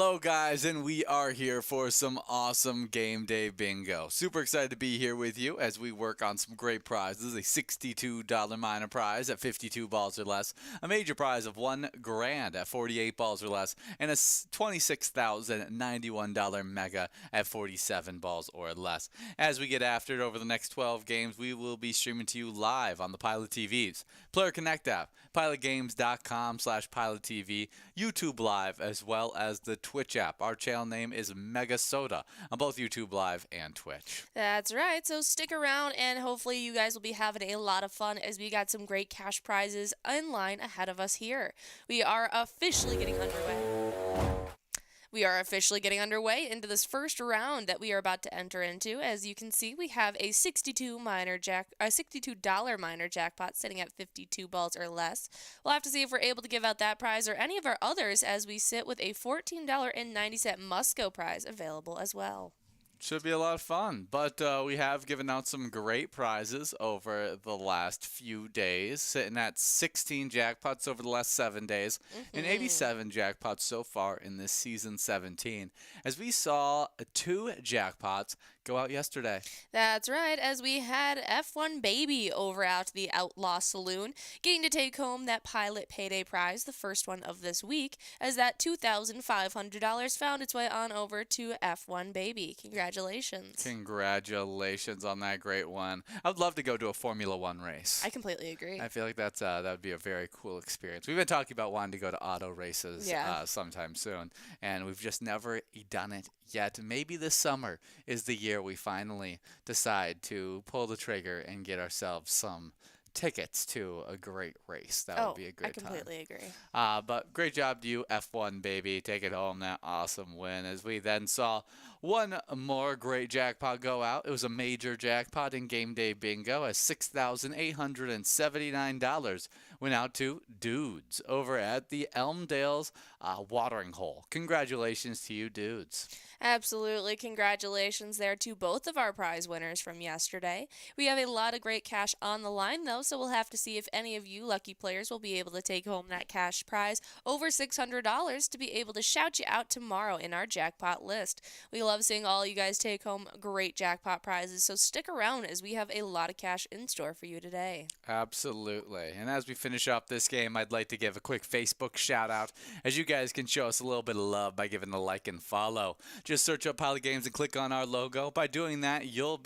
Hello, guys, and we are here for some awesome game day bingo. Super excited to be here with you as we work on some great prizes. A $62 minor prize at 52 balls or less, a major prize of $1,000 at 48 balls or less, and a $26,091 mega at 47 balls or less. As we get after it over the next 12 games, we will be streaming to you live on the Pilot TVs, Player Connect app, pilotgames.com/PilotTV, YouTube Live, as well as the Twitch app. Our channel name is MegaSota on both YouTube Live and Twitch. That's right. So stick around and hopefully you guys will be having a lot of fun as we got some great cash prizes in line ahead of us here. We are officially getting underway into this first round that we are about to enter into. As you can see, we have a $62 minor jackpot sitting at 52 balls or less. We'll have to see if we're able to give out that prize or any of our others as we sit with a $14.90 Musco prize available as well. Should be a lot of fun, but we have given out some great prizes over the last few days, sitting at 16 jackpots over the last 7 days, and 87 jackpots so far in this season 17, as we saw 2 jackpots go out yesterday. That's right, as we had F1 Baby over out the Outlaw Saloon, getting to take home that Pilot Payday prize, the first one of this week, as that $2,500 found its way on over to F1 Baby. Congratulations. Congratulations on that great one. I would love to go to a Formula One race. I completely agree. I feel like that would be a very cool experience. We've been talking about wanting to go to auto races sometime soon, and we've just never done it yet. Maybe this summer is the year we finally decide to pull the trigger and get ourselves some tickets to a great race. That would be a great time. I completely agree. But great job to you, F1 Baby. Take it home, that awesome win. As we then saw one more great jackpot go out. It was a major jackpot in Game Day Bingo as $6,879 went out to Dudes over at the Elmdale's watering hole. Congratulations to you, Dudes. Absolutely. Congratulations there to both of our prize winners from yesterday. We have a lot of great cash on the line, though, so we'll have to see if any of you lucky players will be able to take home that cash prize over $600 to be able to shout you out tomorrow in our jackpot list. We love seeing all you guys take home great jackpot prizes, so stick around as we have a lot of cash in store for you today. Absolutely. And as we finish up this game, I'd like to give a quick Facebook shout out, as you guys can show us a little bit of love by giving a like and follow. Just search up Pilot Games and click on our logo. By doing that, you'll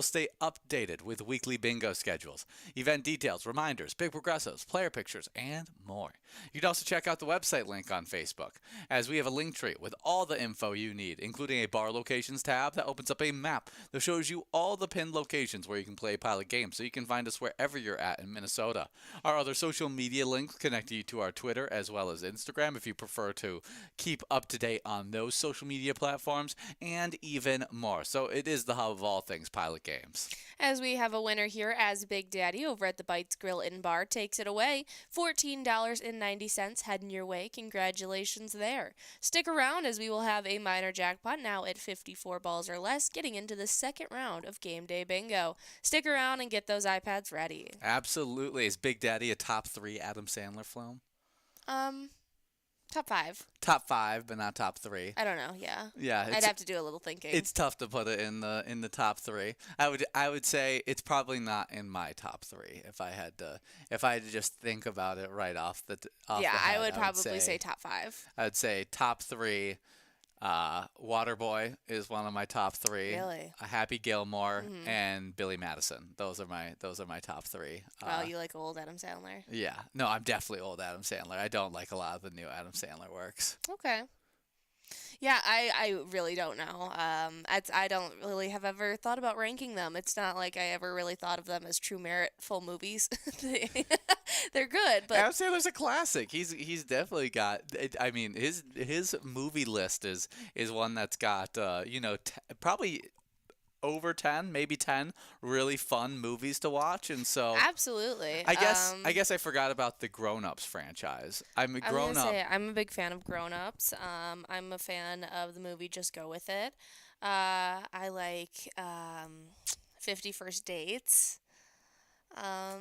stay updated with weekly bingo schedules, event details, reminders, big progressives, player pictures, and more. You can also check out the website link on Facebook, as we have a link tree with all the info you need, including a bar locations tab that opens up a map that shows you all the pinned locations where you can play Pilot Games, so you can find us wherever you're at in Minnesota. Our other social media links connect you to our Twitter as well as Instagram if you prefer to keep up to date on those social media platforms, and even more. So it is the hub of all things Pilot Games. As we have a winner here, as Big Daddy over at the Bites Grill and Bar takes it away, $14.90 heading your way. Congratulations there. Stick around as we will have a minor jackpot now at 54 balls or less, getting into the second round of Game Day Bingo. Stick around and get those iPads ready. Absolutely. Is Big Daddy a top 3 Adam Sandler film? Top 5. Top 5, but not top 3. I don't know. Yeah. Yeah, I'd have to do a little thinking. It's tough to put it in the top 3. I would say it's probably not in my top 3 if I had to just think about it right off the head. I would probably say top 5. I would say top 3. Waterboy is one of my top 3. Really? Happy Gilmore and Billy Madison. Those are my top 3. Oh, you like old Adam Sandler? Yeah. No, I'm definitely old Adam Sandler. I don't like a lot of the new Adam Sandler works. Okay. Yeah, I really don't know. I don't really have ever thought about ranking them. It's not like I ever really thought of them as true meritful movies. They're good, but Adam Sandler's a classic. He's definitely got. I mean, his movie list is one that's got probably over 10, maybe 10 really fun movies to watch, and so absolutely. I guess I forgot about the Grown Ups franchise. I'm a big fan of Grown Ups. I'm a fan of the movie Just Go With It. I like 50 First Dates.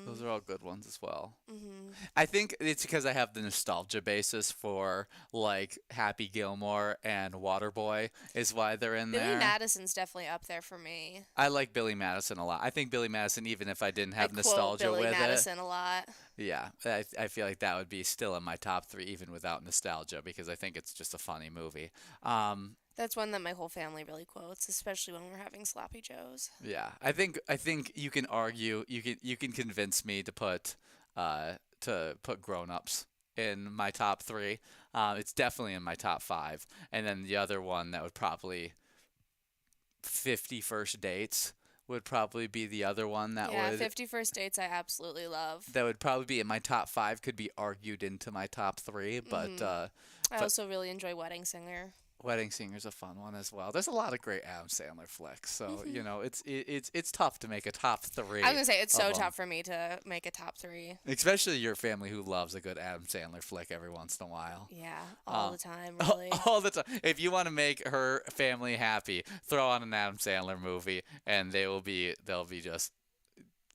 Those are all good ones as well. Mhm. I think it's because I have the nostalgia basis for like Happy Gilmore and Waterboy is why they're in Billy there. Madison's definitely up there for me. I like Billy Madison a lot. I think Billy Madison, even if I didn't I have quote nostalgia Billy with it, Madison a lot. yeah, I feel like that would be still in my top three, even without nostalgia, because I think it's just a funny movie. That's one that my whole family really quotes, especially when we're having sloppy joes. Yeah, I think you can argue, you can convince me to put Grown Ups in my top three. It's definitely in my top five, and then the other one that would probably 50 First Dates would probably be the other one Yeah, 50 First Dates I absolutely love. that would probably be in my top five. Could be argued into my top three, but I but also really enjoy Wedding Singer. Wedding Singer's a fun one as well. There's a lot of great Adam Sandler flicks, so Mhm. it's tough to make a top three. I was gonna say it's of so 'em. tough for me to make a top three. Especially your family who loves a good Adam Sandler flick every once in a while. Yeah, all the time, All really. all the time. If you want to make her family happy, throw on an Adam Sandler movie, and they'll be just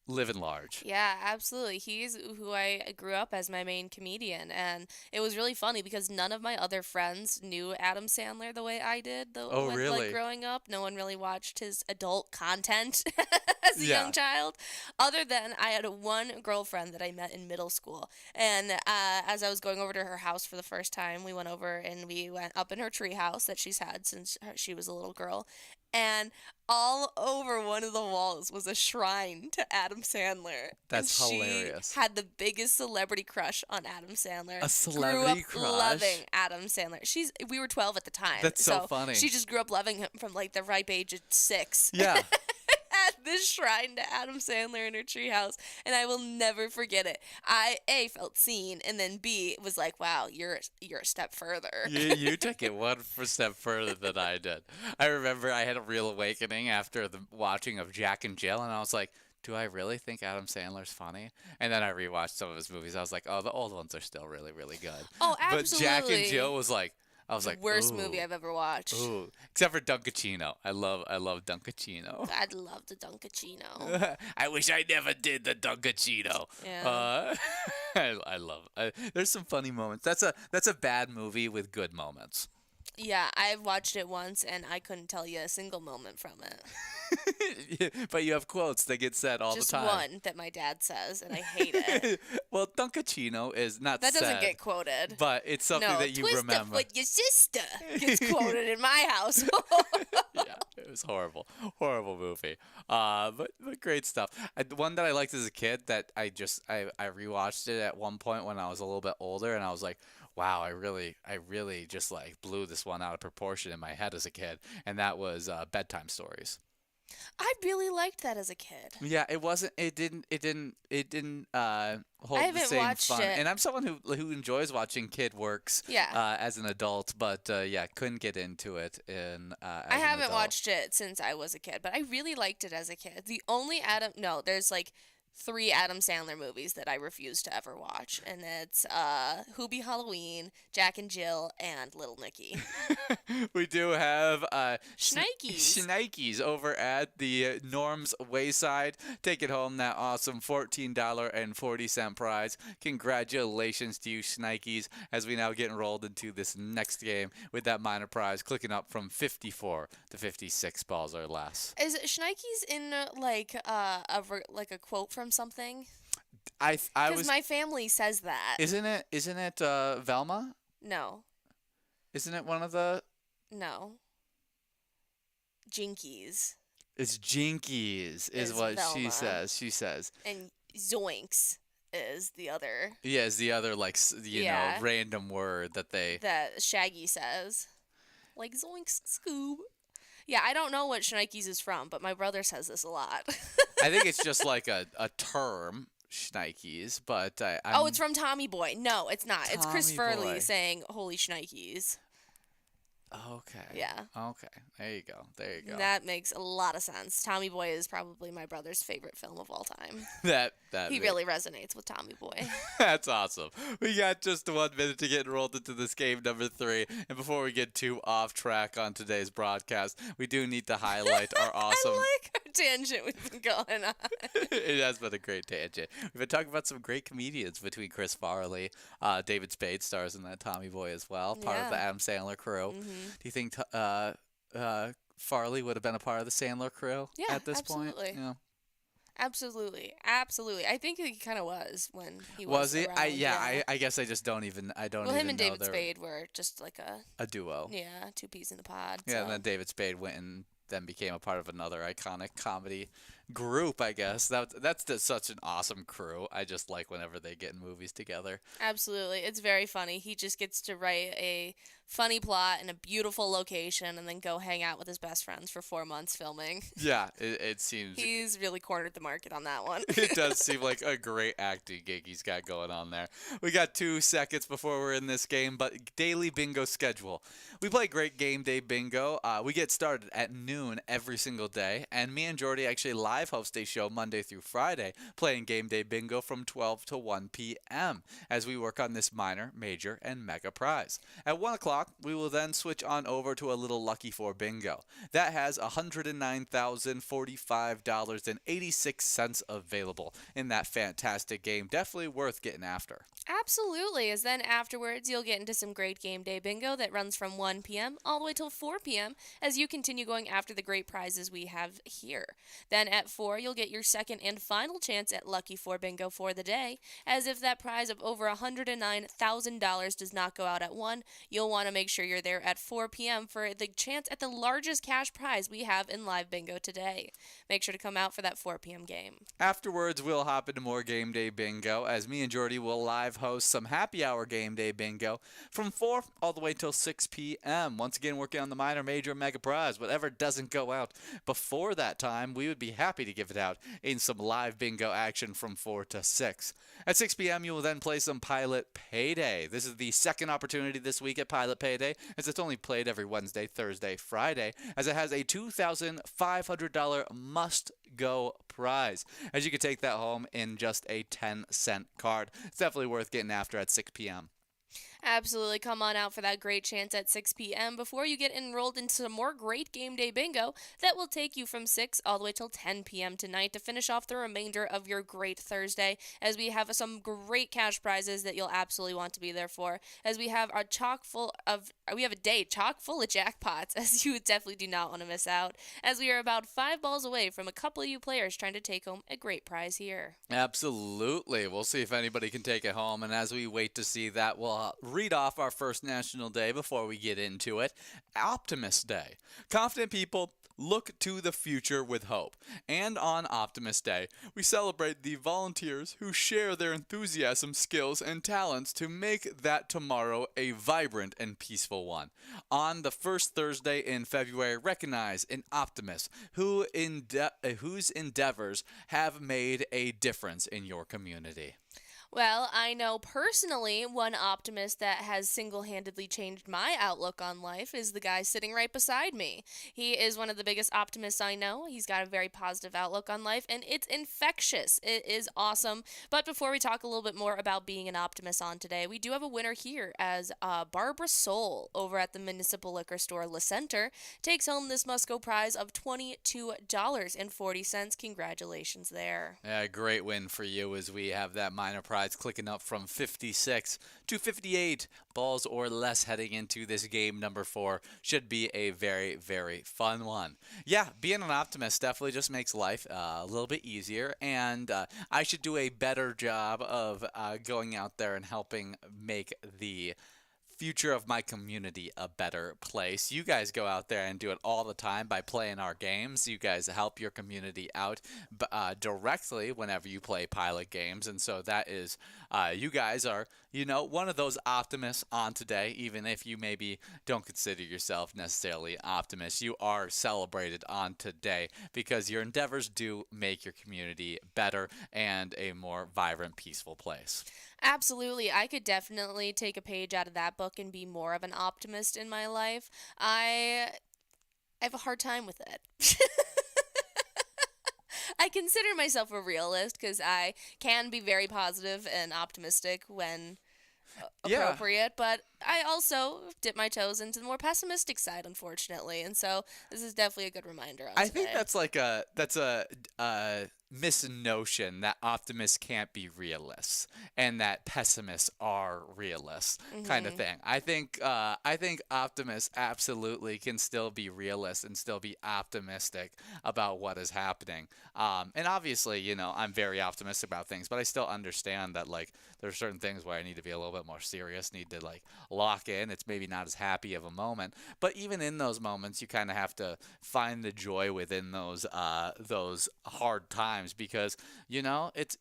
living large. Yeah, absolutely. He's who I grew up as my main comedian, and it was really funny because none of my other friends knew Adam Sandler the way I did. Oh, when, really? Like growing up, no one really watched his adult content as a Yeah. young child, other than I had one girlfriend that I met in middle school, and as I was going over to her house for the first time, we went over and we went up in her tree house that she's had since she was a little girl, and all over one of the walls was a shrine to Adam Sandler. That's and hilarious. She had the biggest celebrity crush on Adam Sandler. A celebrity grew up crush? loving Adam Sandler. We were 12 at the time. That's so funny. She just grew up loving him from like the ripe age of 6. Yeah. Had this shrine to Adam Sandler in her treehouse, and I will never forget it. I felt seen, and then B was like, "Wow, you're a step further." You took it one step further than I did. I remember I had a real awakening after the watching of Jack and Jill, and I was like, do I really think Adam Sandler's funny? And then I rewatched some of his movies. I was like, oh, the old ones are still really, really good. Oh, But Jack and absolutely. Jill was like, I was like, Worst ooh, movie I've ever watched. ooh. Except for Dunkachino. I love Dunkachino. I'd love the Dunkachino. I wish I never did the Dunkachino. Yeah. I love. There's some funny moments. That's a bad movie with good moments. Yeah, I've watched it once, and I couldn't tell you a single moment from it. But you have quotes that get said all Just the time. one that my dad says, and I hate it. Well, Dunkachino is not That doesn't said, get quoted. but it's something No, that you twist remember. with your sister gets quoted in my house. Yeah, it was horrible movie. But great stuff. The one that I liked as a kid that I rewatched it at one point when I was a little bit older, and I was like, wow, I really just like blew this one out of proportion in my head as a kid, and that was Bedtime Stories. I really liked that as a kid. Yeah, it wasn't. It didn't hold I the haven't same watched fun. it. And I'm someone who enjoys watching kid works. Yeah. As an adult, but yeah, couldn't get into it as I an haven't adult. watched it since I was a kid, but I really liked it as a kid. There's like 3 Adam Sandler movies that I refuse to ever watch, and it's Hoobie Halloween, Jack and Jill, and Little Nicky. We do have Shnikes. Shnikes over at the Norm's Wayside. Taking home that awesome $14.40 prize. Congratulations to you, Shnikes, as we now get enrolled into this next game with that minor prize, clicking up from 54 to 56 balls or less. Is Shnikes in like a quote from something? I Because was. my family says that. Isn't it Velma? No, Isn't it one of the? no. Jinkies It's Jinkies is Is what she Velma. says. She says. and Zoinks is the other Yeah, it's the other like Yeah. random word that they. that Shaggy says. Like Zoinks, Scoob. Yeah, I don't know what Shnikes is from, but my brother says this a lot. I think it's just like a term, Shnikes, but Oh, it's from Tommy Boy. No, it's not. It's Chris Tommy Furley Boy. saying "Holy Shnikes." Okay. Yeah. Okay. There you go. There you go. That makes a lot of sense. Tommy Boy is probably my brother's favorite film of all time. that He really resonates with Tommy Boy. That's awesome. We got just 1 minute to get enrolled into this game number 3. And before we get too off track on today's broadcast, we do need to highlight our awesome. I like our tangent we've been going on. It has been a great tangent. We've been talking about some great comedians between Chris Farley, David Spade stars in that Tommy Boy as well, part of the Yeah. Adam Sandler crew. Mm-hmm. Do you think Farley would have been a part of the Sandler crew Yeah, at this point? absolutely. Yeah. Absolutely. Absolutely. I think he kind of was when he Was was he? around. I guess I just don't even Well, even him and know David they're Spade were just like a duo. yeah, two peas in a pod. Yeah, So. and then David Spade went and then became a part of another iconic comedy group, I guess. That's just such an awesome crew. I just like whenever they get in movies together. Absolutely. It's very funny. He just gets to write a funny plot in a beautiful location and then go hang out with his best friends for 4 months filming. Yeah, it seems He's really cornered the market on that one. it does seem like a great acting gig he's got going on there. We got 2 seconds before we're in this game, but daily bingo schedule. We play great game day bingo. We get started at noon every single day, and me and Jordy actually live host a show Monday through Friday, playing game day bingo from 12 to 1 p.m. as we work on this minor, major, and mega prize. At 1 o'clock, we will then switch on over to a little Lucky 4 bingo. That has $109,045.86 available in that fantastic game. Definitely worth getting after. Absolutely, as then afterwards you'll get into some great game day bingo that runs from 1 p.m. all the way till 4 p.m. as you continue going after the great prizes we have here. Then at 4 you'll get your second and final chance at Lucky 4 bingo for the day, as if that prize of over $109,000 does not go out at 1, you'll want to make sure you're there at 4 p.m. for the chance at the largest cash prize we have in live bingo today. Make sure to come out for that 4 p.m. game. Afterwards, we'll hop into more game day bingo as me and Jordy will live host some happy hour game day bingo from 4 all the way till 6 p.m. Once again, working on the minor, major, mega prize. Whatever doesn't go out before that time, we would be happy to give it out in some live bingo action from 4 to 6. At 6 p.m., you will then play some Pilot Payday. This is the second opportunity this week at Pilot Payday, as it's only played every Wednesday, Thursday, Friday, as it has a $2,500 must-go prize, as you can take that home in just a 10-cent card. It's definitely worth getting after at 6 p.m. Absolutely. Come on out for that great chance at 6 p.m. before you get enrolled into some more great game day bingo that will take you from 6 all the way till 10 p.m. tonight to finish off the remainder of your great Thursday, as we have some great cash prizes that you'll absolutely want to be there for, as we have a day chock full of jackpots, as you definitely do not want to miss out, as we are about 5 balls away from a couple of you players trying to take home a great prize here. Absolutely. We'll see if anybody can take it home, and as we wait to see that, we'll read off our first national day before we get into it. Optimist Day. Confident people look to the future with hope. And on Optimist Day, we celebrate the volunteers who share their enthusiasm, skills, and talents to make that tomorrow a vibrant and peaceful one. On the first Thursday in February, recognize an optimist whose endeavors have made a difference in your community. Well, I know personally one optimist that has single-handedly changed my outlook on life is the guy sitting right beside me. He is one of the biggest optimists I know. He's got a very positive outlook on life, and it's infectious. It is awesome. But before we talk a little bit more about being an optimist on today, we do have a winner here, as Barbara Soul over at the Municipal Liquor Store La Center takes home this must-go prize of $22.40. Congratulations there. Yeah, great win for you, as we have that minor prize clicking up from 56 to 58 balls or less heading into this game number 4. Should be a very, very fun one. Yeah, being an optimist definitely just makes life a little bit easier, and I should do a better job of going out there and helping make the future of my community a better place. You guys go out there and do it all the time by playing our games. You guys help your community out directly whenever you play pilot games, and so that is you guys are one of those optimists on today. Even if you maybe don't consider yourself necessarily optimist, you are celebrated on today because your endeavors do make your community better and a more vibrant, peaceful place. Absolutely. I could definitely take a page out of that book and be more of an optimist in my life. I have a hard time with it. I consider myself a realist because I can be very positive and optimistic when Yeah, appropriate, but I also dip my toes into the more pessimistic side, unfortunately. And so this is definitely a good reminder on I think today. that's a misnotion that optimists can't be realists and that pessimists are realists, kind of Hmm. thing. I think optimists absolutely can still be realists and still be optimistic about what is happening. And obviously, I'm very optimistic about things, but I still understand that like there's certain things where I need to be a little bit more serious, need to like lock in. It's maybe not as happy of a moment, but even in those moments, you kind of have to find the joy within those hard times because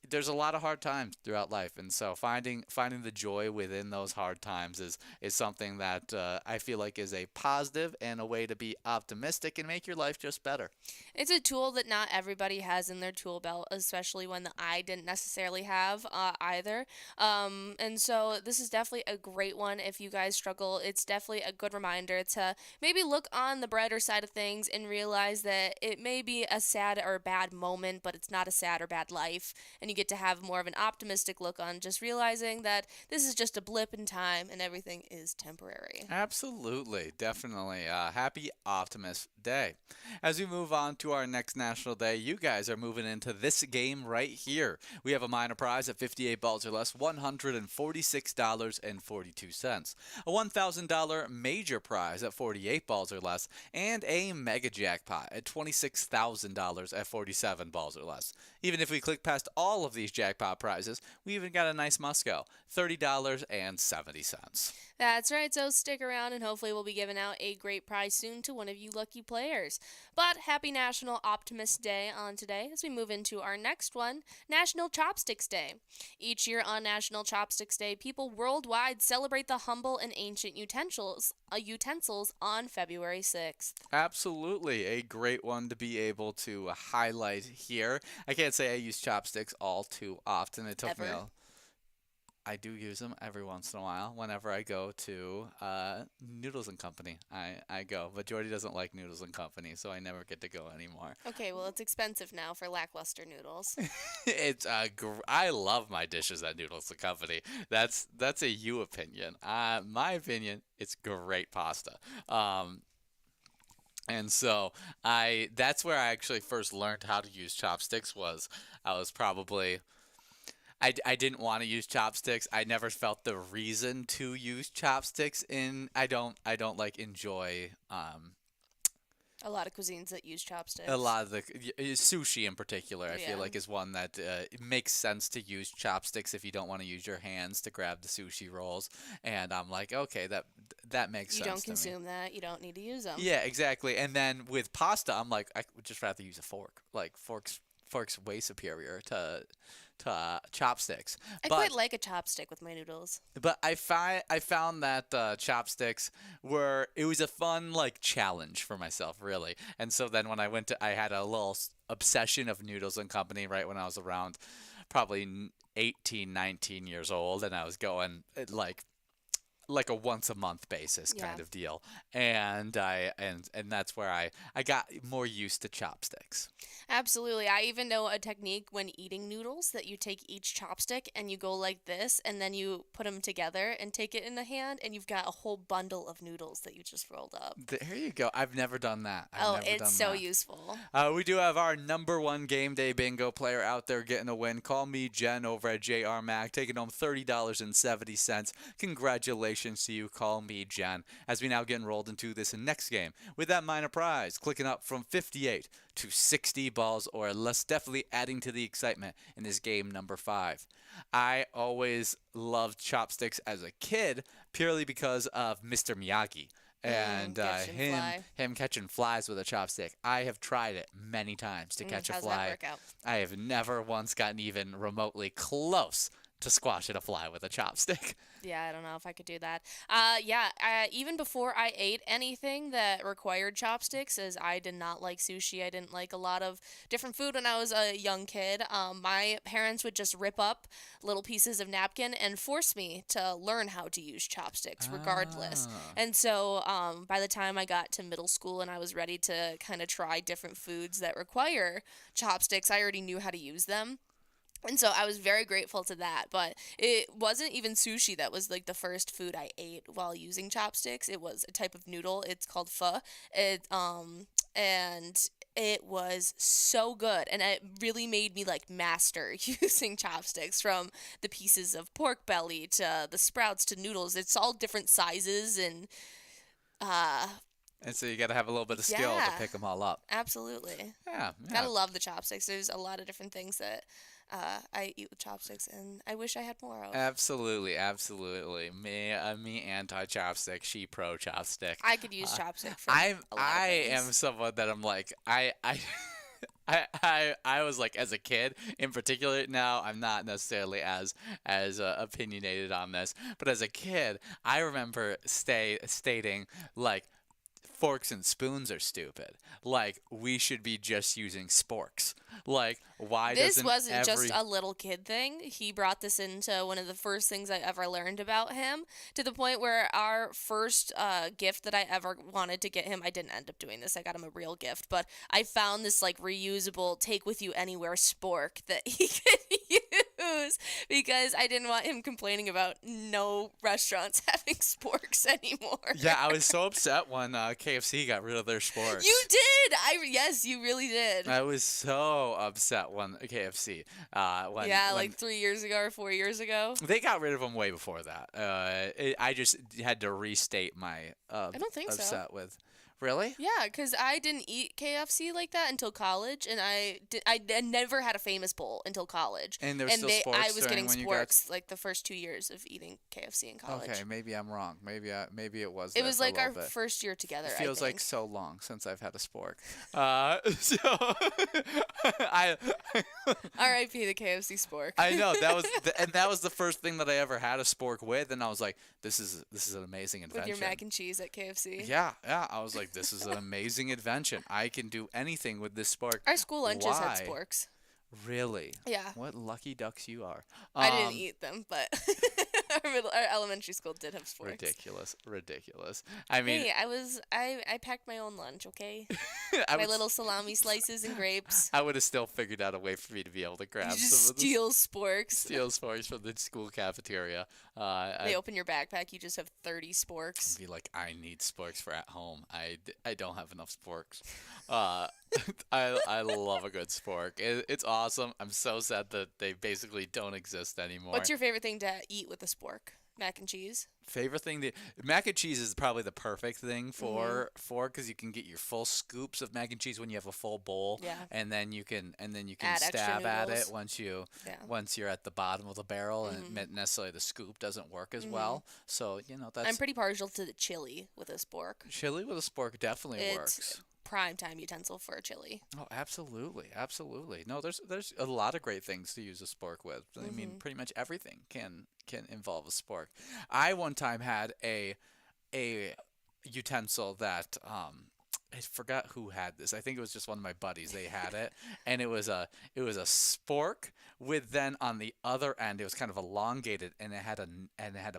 there's a lot of hard times throughout life, and so finding the joy within those hard times is something that I feel like is a positive and a way to be optimistic and make your life just better. It's a tool that not everybody has in their tool belt, especially one that I didn't necessarily have either. And so this is definitely a great one if you guys struggle. It's definitely a good reminder to maybe look on the brighter side of things and realize that it may be a sad or bad moment, but it's not a sad or bad life. And you get to have more of an optimistic look on just realizing that this is just a blip in time and everything is temporary. Absolutely, definitely. Happy Optimist Day. As we move on to our next National Day, you guys are moving into this game right here. We have a minor prize at 58 balls or less, $146.42. A $1,000 major prize at 48 balls or less, and a mega jackpot at $26,000 at 47 balls or less. Even if we click past all of these jackpot prizes, we even got a nice Musco, $30.70. That's right, so stick around and hopefully we'll be giving out a great prize soon to one of you lucky players. But happy National Optimist Day on today as we move into our next one, National Chopsticks Day. Each year on National Chopsticks Day, people worldwide celebrate the humble and ancient utensils on February 6th. Absolutely, a great one to be able to highlight here. I can't say I use chopsticks all too often. It took me Ever. a I do use them every once in a while. Whenever I go to Noodles and Company, I go. But Jordy doesn't like Noodles and Company, so I never get to go anymore. Okay, well, it's expensive now for lackluster noodles. I love my dishes at Noodles and Company. That's a you opinion. My opinion, it's great pasta. And so that's where I actually first learned how to use chopsticks. I was probably I didn't want to use chopsticks. I never felt the reason to use chopsticks I don't like enjoy A lot of cuisines that use a chopsticks. lot of sushi in particular. I feel Yeah. like is one that it makes sense to use chopsticks if you don't want to use your hands to grab the sushi rolls. And I'm like, okay, that makes You sense don't to me. consume that, you don't need to use them. Yeah, exactly. And then with pasta, I'm like, I would just rather use a fork. Like forks way superior to chopsticks. I quite But like a chopstick with my noodles. I found that chopsticks it was a fun like challenge for myself really, and so then when I had a little obsession of Noodles and Company right when I was around probably 18, 19 years old, and I was going like a once a month basis Yeah. kind of deal, and that's where I got more used to chopsticks. Absolutely. I even know a technique when eating noodles that you take each chopstick and you go like this and then you put them together and take it in the hand and you've got a whole bundle of noodles that you just rolled up. There you go. I've never done that. I've Oh, never it's done so that. useful. We do have our number one game day bingo player out there getting a win. Call me Jen over at JR Mag, taking home $30.70. Congratulations to you, Call me Jen, as we now get enrolled into this next game with that minor prize, clicking up from 58 to 60 balls or less, definitely adding to the excitement in this game number 5. I always loved chopsticks as a kid purely because of Mr. Miyagi and Catch and fly. him catching flies with a chopstick. I have tried it many times to catch a How's that fly. work out? I have never once gotten even remotely close to squashing a fly with a chopstick. Yeah, I don't know if I could do that. Even before I ate anything that required chopsticks, as I did not like sushi, I didn't like a lot of different food when I was a young kid. My parents would just rip up little pieces of napkin and force me to learn how to use chopsticks, regardless. Ah. And so, by the time I got to middle school and I was ready to kind of try different foods that require chopsticks, I already knew how to use them. And so I was very grateful to that, but it wasn't even sushi that was like the first food I ate while using chopsticks. It was a type of noodle. It's called pho. And it was so good, and it really made me like master using chopsticks, from the pieces of pork belly to the sprouts to noodles. It's all different sizes, and uh And so you got to have a little bit of skill to yeah, pick them all up. absolutely. Yeah, yeah. Gotta love the chopsticks. There's a lot of different things that I eat with chopsticks, and I wish I had more of. Absolutely, absolutely. Me anti-chopstick, she pro chopstick. I could use chopstick for I'm a lot of I things. am someone that I'm like I was like, as a kid in particular. Now I'm not necessarily as opinionated on this, but as a kid I remember stating like, forks and spoons are stupid. Like, we should be just using sporks. Like, why This doesn't wasn't every just a little kid thing. He brought this into one of the first things I ever learned about him, to the point where our first gift that I ever wanted to get him, I didn't end up doing this. I got him a real gift, but I found this like reusable take with you anywhere spork that he could use, because I didn't want him complaining about no restaurants having sporks anymore. Yeah, I was so upset when KFC got rid of their sporks. You did. Yes, you really did. I was so upset when KFC when Yeah, when like 3 years ago or 4 years ago. they got rid of them way before that. I just had to restate my I don't think so. upset with. Really? Yeah, because I didn't eat KFC like that until college, and I never had a Famous Bowl until college. And there was still I sporks was during getting when you got. sporks like the first 2 years of eating KFC in college. Okay, maybe I'm wrong. Maybe it was. It there was for a like our little bit. first year together. It feels I like think. so long since I've had a spork. So I R.I.P. the KFC spork. I know that was the first thing that I ever had a spork with, and I was like, this is an amazing With invention. your mac and cheese at KFC. Yeah, yeah. I was like, this is an amazing invention. I can do anything with this spork. Our school lunches had Why? sporks. Really? Yeah. What lucky ducks you are. I didn't eat them, but our elementary school did have sporks. Ridiculous. I mean, Hey, I packed my own lunch, okay? I My would, little salami slices and grapes. I would have still figured out a way for me to be able to grab You just some of the steal sporks. steel sporks from the school cafeteria. They I'd open your backpack, you just have 30 sporks. be like, I need sporks for at home. I don't have enough sporks. Uh, I love a good spork. It's awesome. I'm so sad that they basically don't exist anymore. What's your favorite thing to eat with a spork? Mac and cheese? Favorite thing? Mac and cheese is probably the perfect thing Mm-hmm. for because you can get your full scoops of mac and cheese when you have a full bowl, Yeah. and then you can Add extra stab at it noodles. Yeah. once you're at the bottom of the barrel, and Mhm. necessarily the scoop doesn't work as Mhm. well. So that's I'm pretty partial to the chili with a spork. chili with a spork definitely It's works. prime time utensil for a chili. Oh, absolutely. No, there's a lot of great things to use a spork with. I mean, Mhm. pretty much everything can involve a spork. I one time had a utensil that I forgot who had this. I think it was just one of my buddies. They had it, and it was a spork with, then on the other end it was kind of elongated, and it had a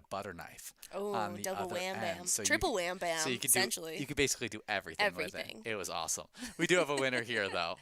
butter knife on Oh, the double other wham bam. end. So Triple wham bam, so you could essentially. you could basically do everything with Everything. it. It was awesome. We do have a winner here though.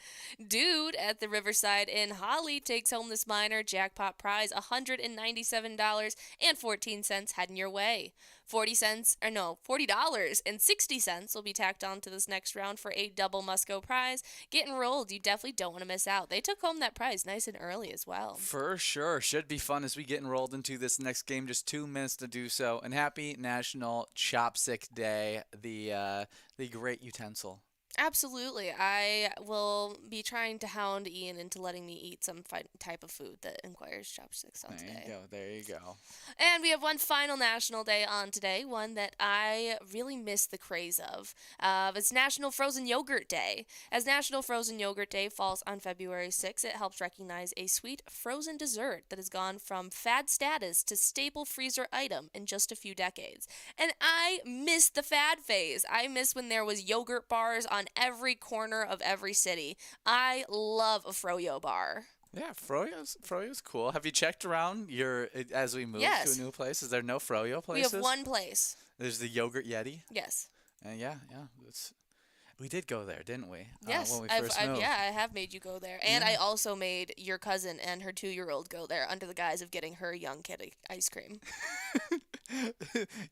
Dude at the Riverside in Holly takes home this minor jackpot prize, $197.14 heading your way. $40.60 will be tacked on to this next round for a double Musco prize. Get enrolled. You definitely don't want to miss out. They took home that prize nice and early as well. For sure. Should be fun as we get enrolled into this next game. Just 2 minutes to do so. And happy National Chopstick Day, the great utensil. Absolutely. I will be trying to hound Ian into letting me eat some type of food that requires chopsticks on today. There you go. And we have one final national day on today, one that I really miss the craze of. It's National Frozen Yogurt Day. As National Frozen Yogurt Day falls on February 6th, it helps recognize a sweet frozen dessert that has gone from fad status to staple freezer item in just a few decades. And I miss the fad phase. I miss when there was yogurt bars on every corner of every city. I love a Froyo bar. Yeah, Froyo's cool. Have you checked around as we move Yes. to a new place? Is there no Froyo We places? have one place. There's the Yogurt Yeti. Yes. Yeah. We did go there, didn't we? Yes, When we first moved. yeah, I have made you go there. And Yeah. I also made your cousin and her 2-year-old go there under the guise of getting her young kid ice cream.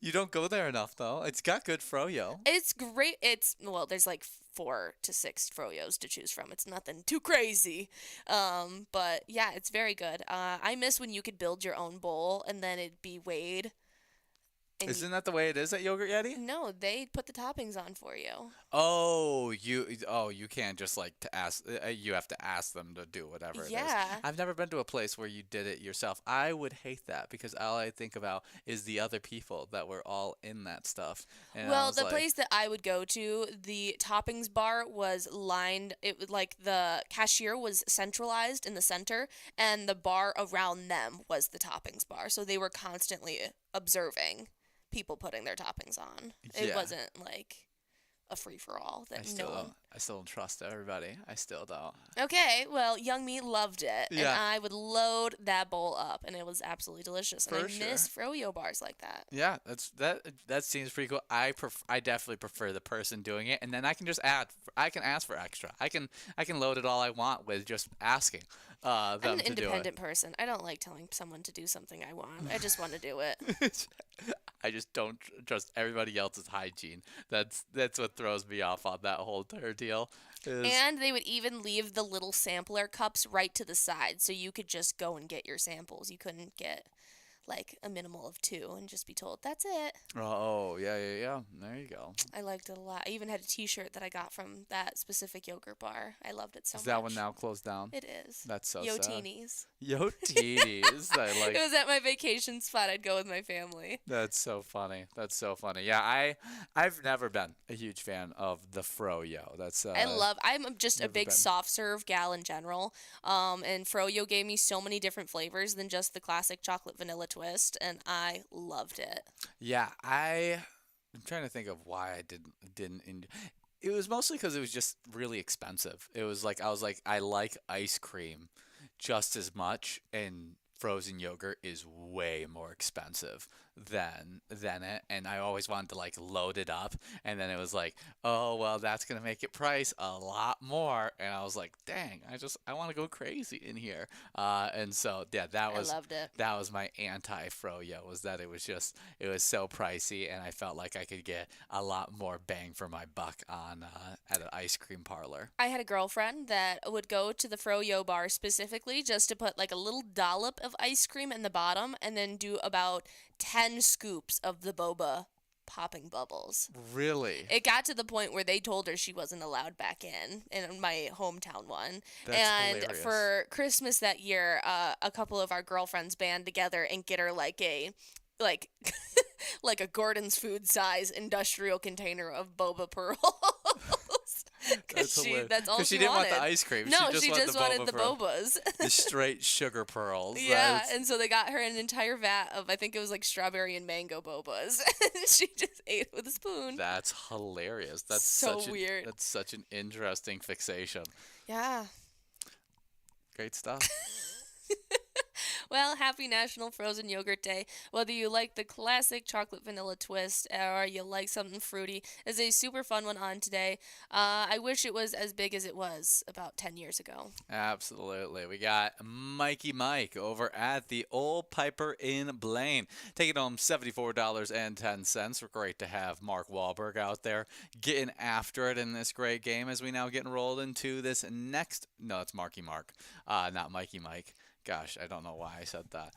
You don't go there enough, though. It's got good froyo. It's great. Well, there's like 4 to 6 froyos to choose from. It's nothing too crazy. But yeah, it's very good. I miss when you could build your own bowl and then it'd be weighed. And Isn't that the way it is at Yogurt Yeti? no, they put the toppings on for you. Oh, you can't just like to ask. You have to ask them to do whatever it is. Yeah. I've never been to a place where you did it yourself. I would hate that because all I think about is the other people that were all in that stuff. And I Well, was the like, place that I would go to, the toppings bar was lined. It was like the cashier was centralized in the center, and the bar around them was the toppings bar. So they were constantly observing people putting their toppings on. It Yeah. wasn't like a free for all that I still don't trust everybody. I still don't. Okay, well, young me loved it, and Yeah. I would load that bowl up, and it was absolutely delicious. And For I miss sure. froyo bars like that. Yeah, that seems pretty cool. I definitely prefer the person doing it, and then I can just I can ask for extra. I can load it all I want with just asking I'm them an to do it. independent person. I don't like telling someone to do something I want. I just want to do it. I just don't trust everybody else's hygiene. That's what throws me off on that whole entire deal. And they would even leave the little sampler cups right to the side, so you could just go and get your samples. You couldn't get like a minimal of 2 and just be told, that's it. Oh, yeah. There you go. I liked it a lot. I even had a t-shirt that I got from that specific yogurt bar. I loved it so much. Is that one now closed down? It is. That's so Yo sad. teenies. Yo teenies. I like. It was at my vacation spot. I'd go with my family. That's so funny. That's so funny. Yeah, I've never been a huge fan of the froyo. I'm just a never big been. soft serve gal in general. And Froyo gave me so many different flavors than just the classic chocolate vanilla twist, and I loved it. Yeah, I'm trying to think of why I didn't. It was mostly because it was just really expensive. It was like I like ice cream just as much, and frozen yogurt is way more expensive than it, and I always wanted to like load it up, and then it was like, oh well, that's gonna make it price a lot more, and I was like, dang, I want to go crazy in here, and so yeah, I loved it. that was my anti froyo, was that it was so pricey, and I felt like I could get a lot more bang for my buck on at an ice cream parlor. I had a girlfriend that would go to the Froyo bar specifically just to put like a little dollop of ice cream in the bottom and then do about 10 scoops of the boba popping bubbles. Really? It got to the point where they told her she wasn't allowed back in my hometown one. That's and hilarious. for Christmas that year, a couple of our girlfriends band together and get her like a like a Gordon's food size industrial container of boba pearls. That's hilarious. That's all 'Cause she didn't want wanted. the ice cream. No, she she wanted just the wanted boba the pearl. bobas. The straight sugar pearls. Yeah, That's- and so they got her an entire vat of, I think it was like strawberry and mango bobas. And she just ate it with a spoon. That's hilarious. That's So such weird. That's such an interesting fixation. Yeah. Great stuff. Well, happy National Frozen Yogurt Day. Whether you like the classic chocolate vanilla twist or you like something fruity, is a super fun one on today. I wish it was as big as it was about 10 years ago. Absolutely. We got Mikey Mike over at the Old Piper in Blaine. Taking home $74.10. We're great to have Mark Wahlberg out there getting after it in this great game as we now get enrolled into this next. No, it's Marky Mark, not Mikey Mike. Gosh, I don't know why I said that.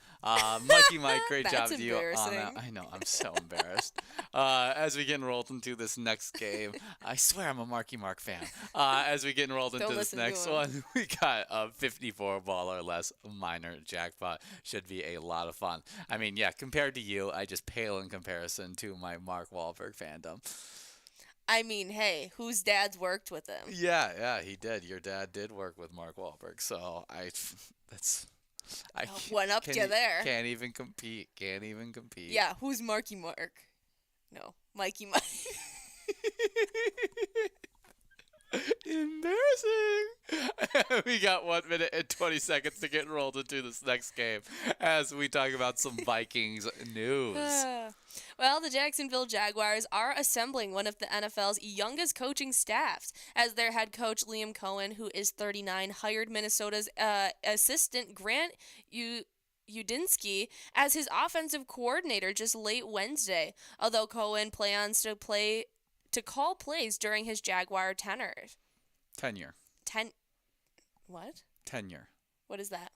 Mikey Mike, great job That's to you on that. embarrassing. I know, I'm so embarrassed. As we get enrolled into this next game, I swear I'm a Marky Mark fan. As we get enrolled into Don't this listen to next him. one, we got a 54 ball or less minor jackpot. Should be a lot of fun. I mean, yeah, compared to you, I just pale in comparison to my Mark Wahlberg fandom. I mean, hey, whose dad's worked with him? Yeah, he did. Your dad did work with Mark Wahlberg, so I One up can't you there. Can't even compete. Can't even compete. Yeah, who's Marky Mark? No, Mikey Mike. Embarrassing. We got 1 minute and 20 seconds to get rolled into this next game as we talk about some Vikings news. Well, the Jacksonville Jaguars are assembling one of the NFL's youngest coaching staffs as their head coach Liam Cohen, who is 39, hired Minnesota's assistant Grant Udinski as his offensive coordinator just late Wednesday, although Cohen plans to call plays during his Jaguar tenure. Tenure. What? Tenure. What is that?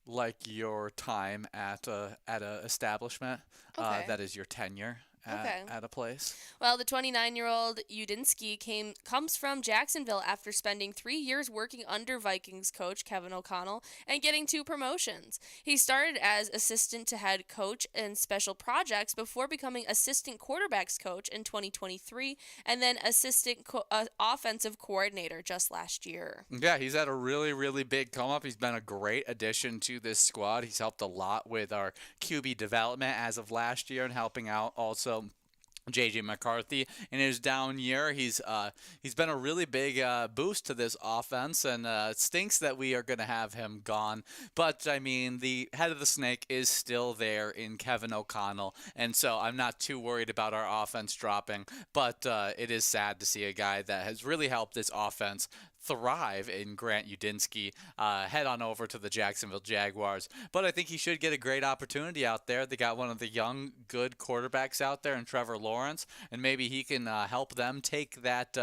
Like your time at a establishment. Okay. That is your tenure at a place. Well, the 29-year-old Udinski comes from Jacksonville after spending 3 years working under Vikings coach Kevin O'Connell and getting 2 promotions. He started as assistant to head coach in special projects before becoming assistant quarterbacks coach in 2023 and then assistant offensive coordinator just last year. Yeah, he's had a really, really big come up. He's been a great addition to this squad. He's helped a lot with our QB development as of last year and helping out also J.J. McCarthy in his down year. He's been a really big boost to this offense, and it stinks that we are going to have him gone. But, I mean, the head of the snake is still there in Kevin O'Connell, and so I'm not too worried about our offense dropping. But it is sad to see a guy that has really helped this offense thrive in Grant Udinski head on over to the Jacksonville Jaguars. But I think he should get a great opportunity out there. They got one of the young, good quarterbacks out there in Trevor Lawrence, and maybe he can help them take that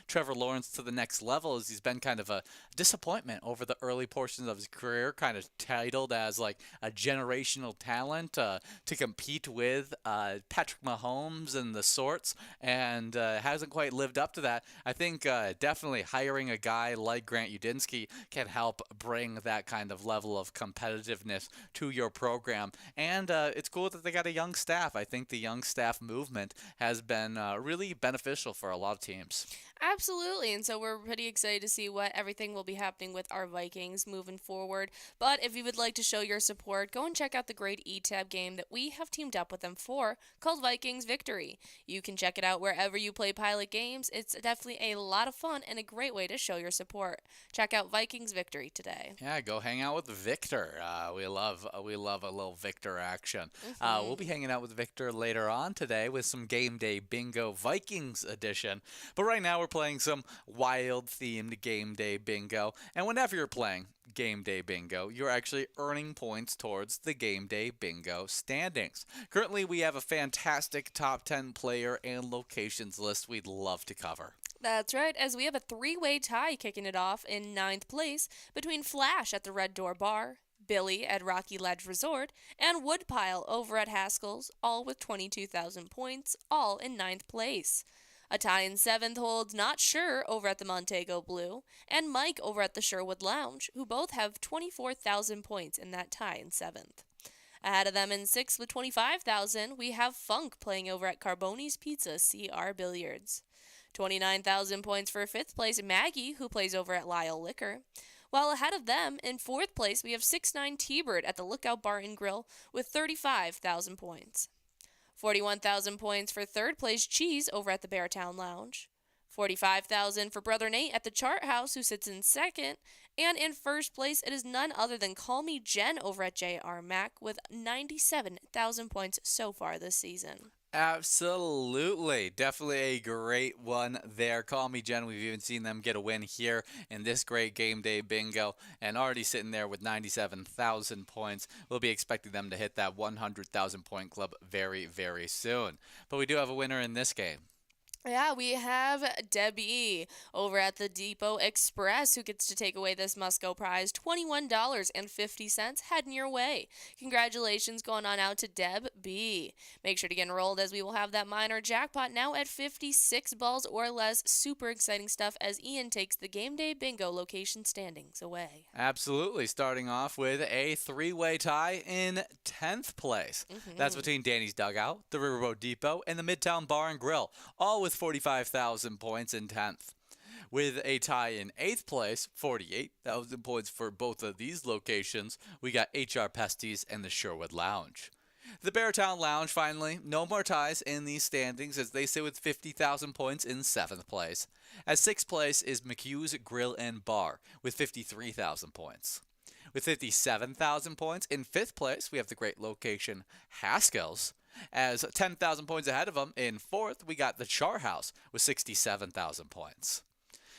Trevor Lawrence to the next level, as he's been kind of a disappointment over the early portions of his career, kind of titled as like a generational talent to compete with Patrick Mahomes and the sorts, and hasn't quite lived up to that. I think definitely hiring a guy like Grant Udinski can help bring that kind of level of competitiveness to your program. And it's cool that they got a young staff. I think the young staff movement has been really beneficial for a lot of teams. Absolutely, and so we're pretty excited to see what everything will be happening with our Vikings moving forward. But if you would like to show your support, go and check out the great eTab game that we have teamed up with them for, called Vikings Victory. You can check it out wherever you play Pilot games. It's definitely a lot of fun and a great way to show your support. Check out Vikings Victory today. Yeah, go hang out with Victor. We love a little Victor action. We'll be hanging out with Victor later on today with some Game Day Bingo Vikings edition. But right now we're playing some wild-themed Game Day Bingo. And whenever you're playing Game Day Bingo, you're actually earning points towards the Game Day Bingo standings. Currently, we have a fantastic top 10 player and locations list we'd love to cover. That's right, as we have a 3-way tie kicking it off in 9th place between Flash at the Red Door Bar, Billy at Rocky Ledge Resort, and Woodpile over at Haskell's, all with 22,000 points, all in 9th place. A tie in 7th holds Not Sure over at the Montego Blue, and Mike over at the Sherwood Lounge, who both have 24,000 points in that tie in 7th. Ahead of them in 6th with 25,000, we have Funk playing over at Carboni's Pizza CR Billiards. 29,000 points for 5th place Maggie, who plays over at Lyle Liquor. While ahead of them, in 4th place, we have 6'9" T-Bird at the Lookout Bar and Grill with 35,000 points. 41,000 points for 3rd place Cheese over at the Beartown Lounge. 45,000 for Brother Nate at the Chart House, who sits in 2nd. And in 1st place, it is none other than Call Me Jen over at JR Mac with 97,000 points so far this season. Absolutely. Definitely a great one there. Call Me Jen. We've even seen them get a win here in this great Game Day Bingo, and already sitting there with 97,000 points. We'll be expecting them to hit that 100,000 point club very, very soon. But we do have a winner in this game. Yeah, we have Debbie over at the Depot Express, who gets to take away this Musco prize, $21.50 heading your way. Congratulations going on out to Deb B. Make sure to get enrolled, as we will have that minor jackpot now at 56 balls or less. Super exciting stuff as Ian takes the Game Day Bingo location standings away. Absolutely. Starting off with a 3-way tie in 10th place. That's between Danny's Dugout, the Riverboat Depot, and the Midtown Bar and Grill, all with 45,000 points in 10th. With a tie in 8th place, 48,000 points for both of these locations, we got HR Pesties and the Sherwood Lounge. The Beartown Lounge, finally, no more ties in these standings as they sit with 50,000 points in 7th place. At 6th place is McHugh's Grill and Bar with 53,000 points. With 57,000 points in 5th place, we have the great location Haskell's. As 10,000 points ahead of them, in 4th, we got the Char House with 67,000 points.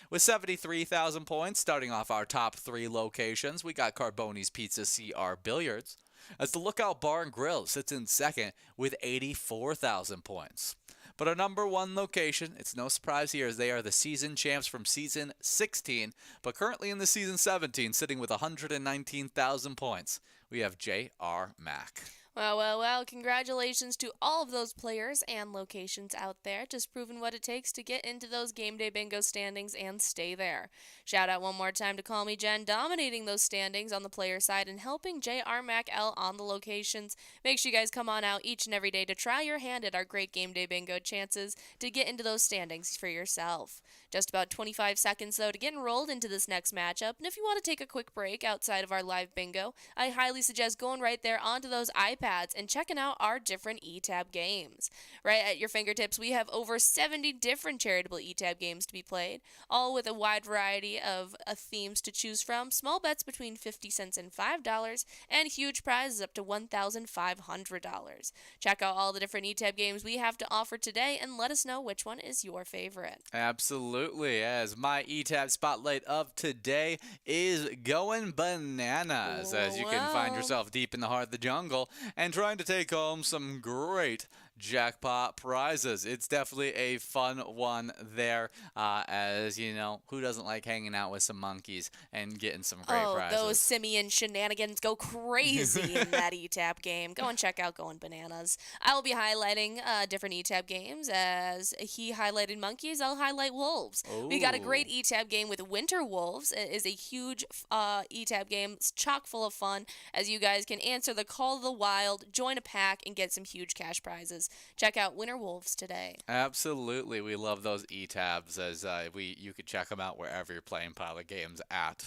With 73,000 points, starting off our top 3 locations, we got Carboni's Pizza CR Billiards, as the Lookout Bar and Grill sits in 2nd with 84,000 points. But our number 1 location, it's no surprise here, as they are the season champs from season 16, but currently in the season 17, sitting with 119,000 points. We have J.R. Mack. Well, congratulations to all of those players and locations out there, just proving what it takes to get into those game day bingo standings and stay there. Shout out one more time to Call Me Jen, dominating those standings on the player side and helping J.R. Mac L on the locations. Make sure you guys come on out each and every day to try your hand at our great game day bingo chances to get into those standings for yourself. Just about 25 seconds, though, to get enrolled into this next matchup, and if you want to take a quick break outside of our live bingo, I highly suggest going right there onto those iPads and checking out our different eTab games. Right at your fingertips, we have over 70 different charitable eTab games to be played, all with a wide variety of themes to choose from, small bets between 50 cents and $5, and huge prizes up to $1,500. Check out all the different eTab games we have to offer today, and let us know which one is your favorite. Absolutely, as my eTab spotlight of today is going bananas, as you can find yourself deep in the heart of the jungle and trying to take home some great jackpot prizes. It's definitely a fun one there, as you know, who doesn't like hanging out with some monkeys and getting some great prizes? Those simian shenanigans go crazy in that eTab game. Go and check out Going Bananas. I will be highlighting different eTab games. As he highlighted monkeys, I'll highlight wolves. Ooh. We got a great eTab game with Winter Wolves. It is a huge eTab game. It's chock full of fun, as you guys can answer the call of the wild, join a pack, and get some huge cash prizes. Check out Winter Wolves today. Absolutely, we love those eTabs, as you could check them out wherever you're playing Pilot games at.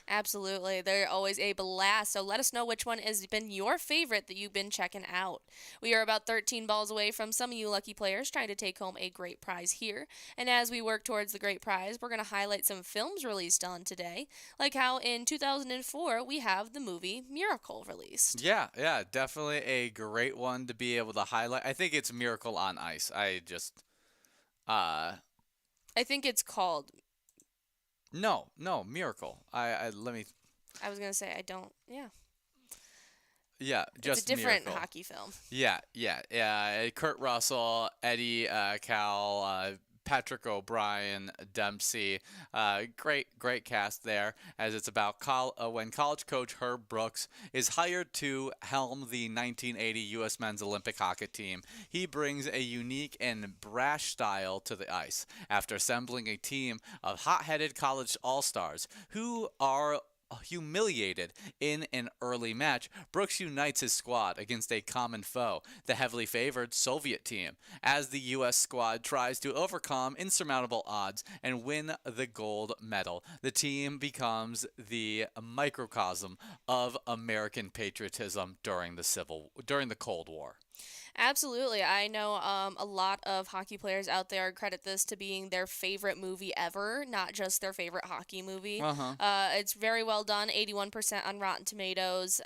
Absolutely. They're always a blast. So let us know which one has been your favorite that you've been checking out. We are about 13 balls away from some of you lucky players trying to take home a great prize here. And as we work towards the great prize, we're going to highlight some films released on today, like how in 2004 we have the movie Miracle released. Yeah, definitely a great one to be able to highlight. I think it's Miracle on Ice. I think it's called... No, Miracle. Let me... I was going to say, I don't... Yeah. Yeah, just It's a different Miracle. hockey film. Yeah. Kurt Russell, Eddie Cal, Patrick O'Brien, Dempsey. Great cast there, as it's about when college coach Herb Brooks is hired to helm the 1980 U.S. men's Olympic hockey team. He brings a unique and brash style to the ice after assembling a team of hot-headed college all-stars who are humiliated in an early match. Brooks unites his squad against a common foe, the heavily favored Soviet team, as the U.S. squad tries to overcome insurmountable odds and win the gold medal. The team becomes the microcosm of American patriotism during the Cold War. Absolutely. I know a lot of hockey players out there credit this to being their favorite movie ever, not just their favorite hockey movie. It's very well done, 81% on Rotten Tomatoes.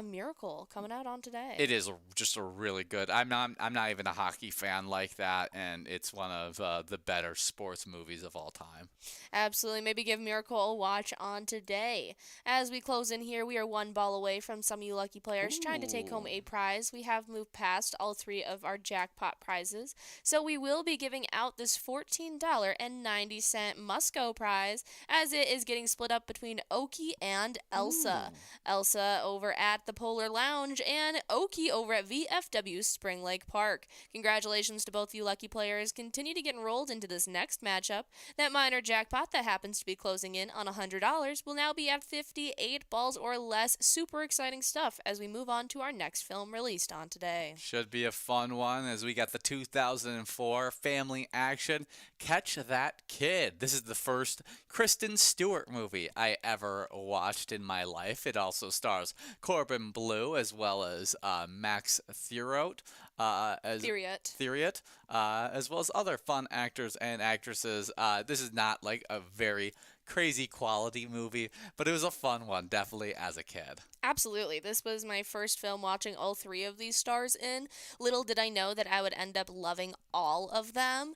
Miracle coming out on today. It is just a really good. I'm not even a hockey fan like that, and it's one of the better sports movies of all time. Absolutely. Maybe give Miracle a watch on today. As we close in here, we are one ball away from some of you lucky players trying to take home a prize. We have moved past all 3 of our jackpot prizes, so we will be giving out this $14.90 Musco prize, as it is getting split up between Oki and Elsa. Elsa over at the Polar Lounge and Oki over at VFW Spring Lake Park. Congratulations to both you lucky players. Continue to get enrolled into this next matchup. That minor jackpot that happens to be closing in on $100 will now be at 58 balls or less. Super exciting stuff as we move on to our next film released on today. today. Should be a fun one as we got the 2004 family action Catch That Kid. This is the first Kristen Stewart movie I ever watched in my life. It also stars Corbin Bleu as well as Max Theriot. Theriot, as well as other fun actors and actresses. This is not like a very crazy quality movie, but it was a fun one, definitely as a kid. Absolutely. This was my first film watching all three of these stars in. Little did I know that I would end up loving all of them.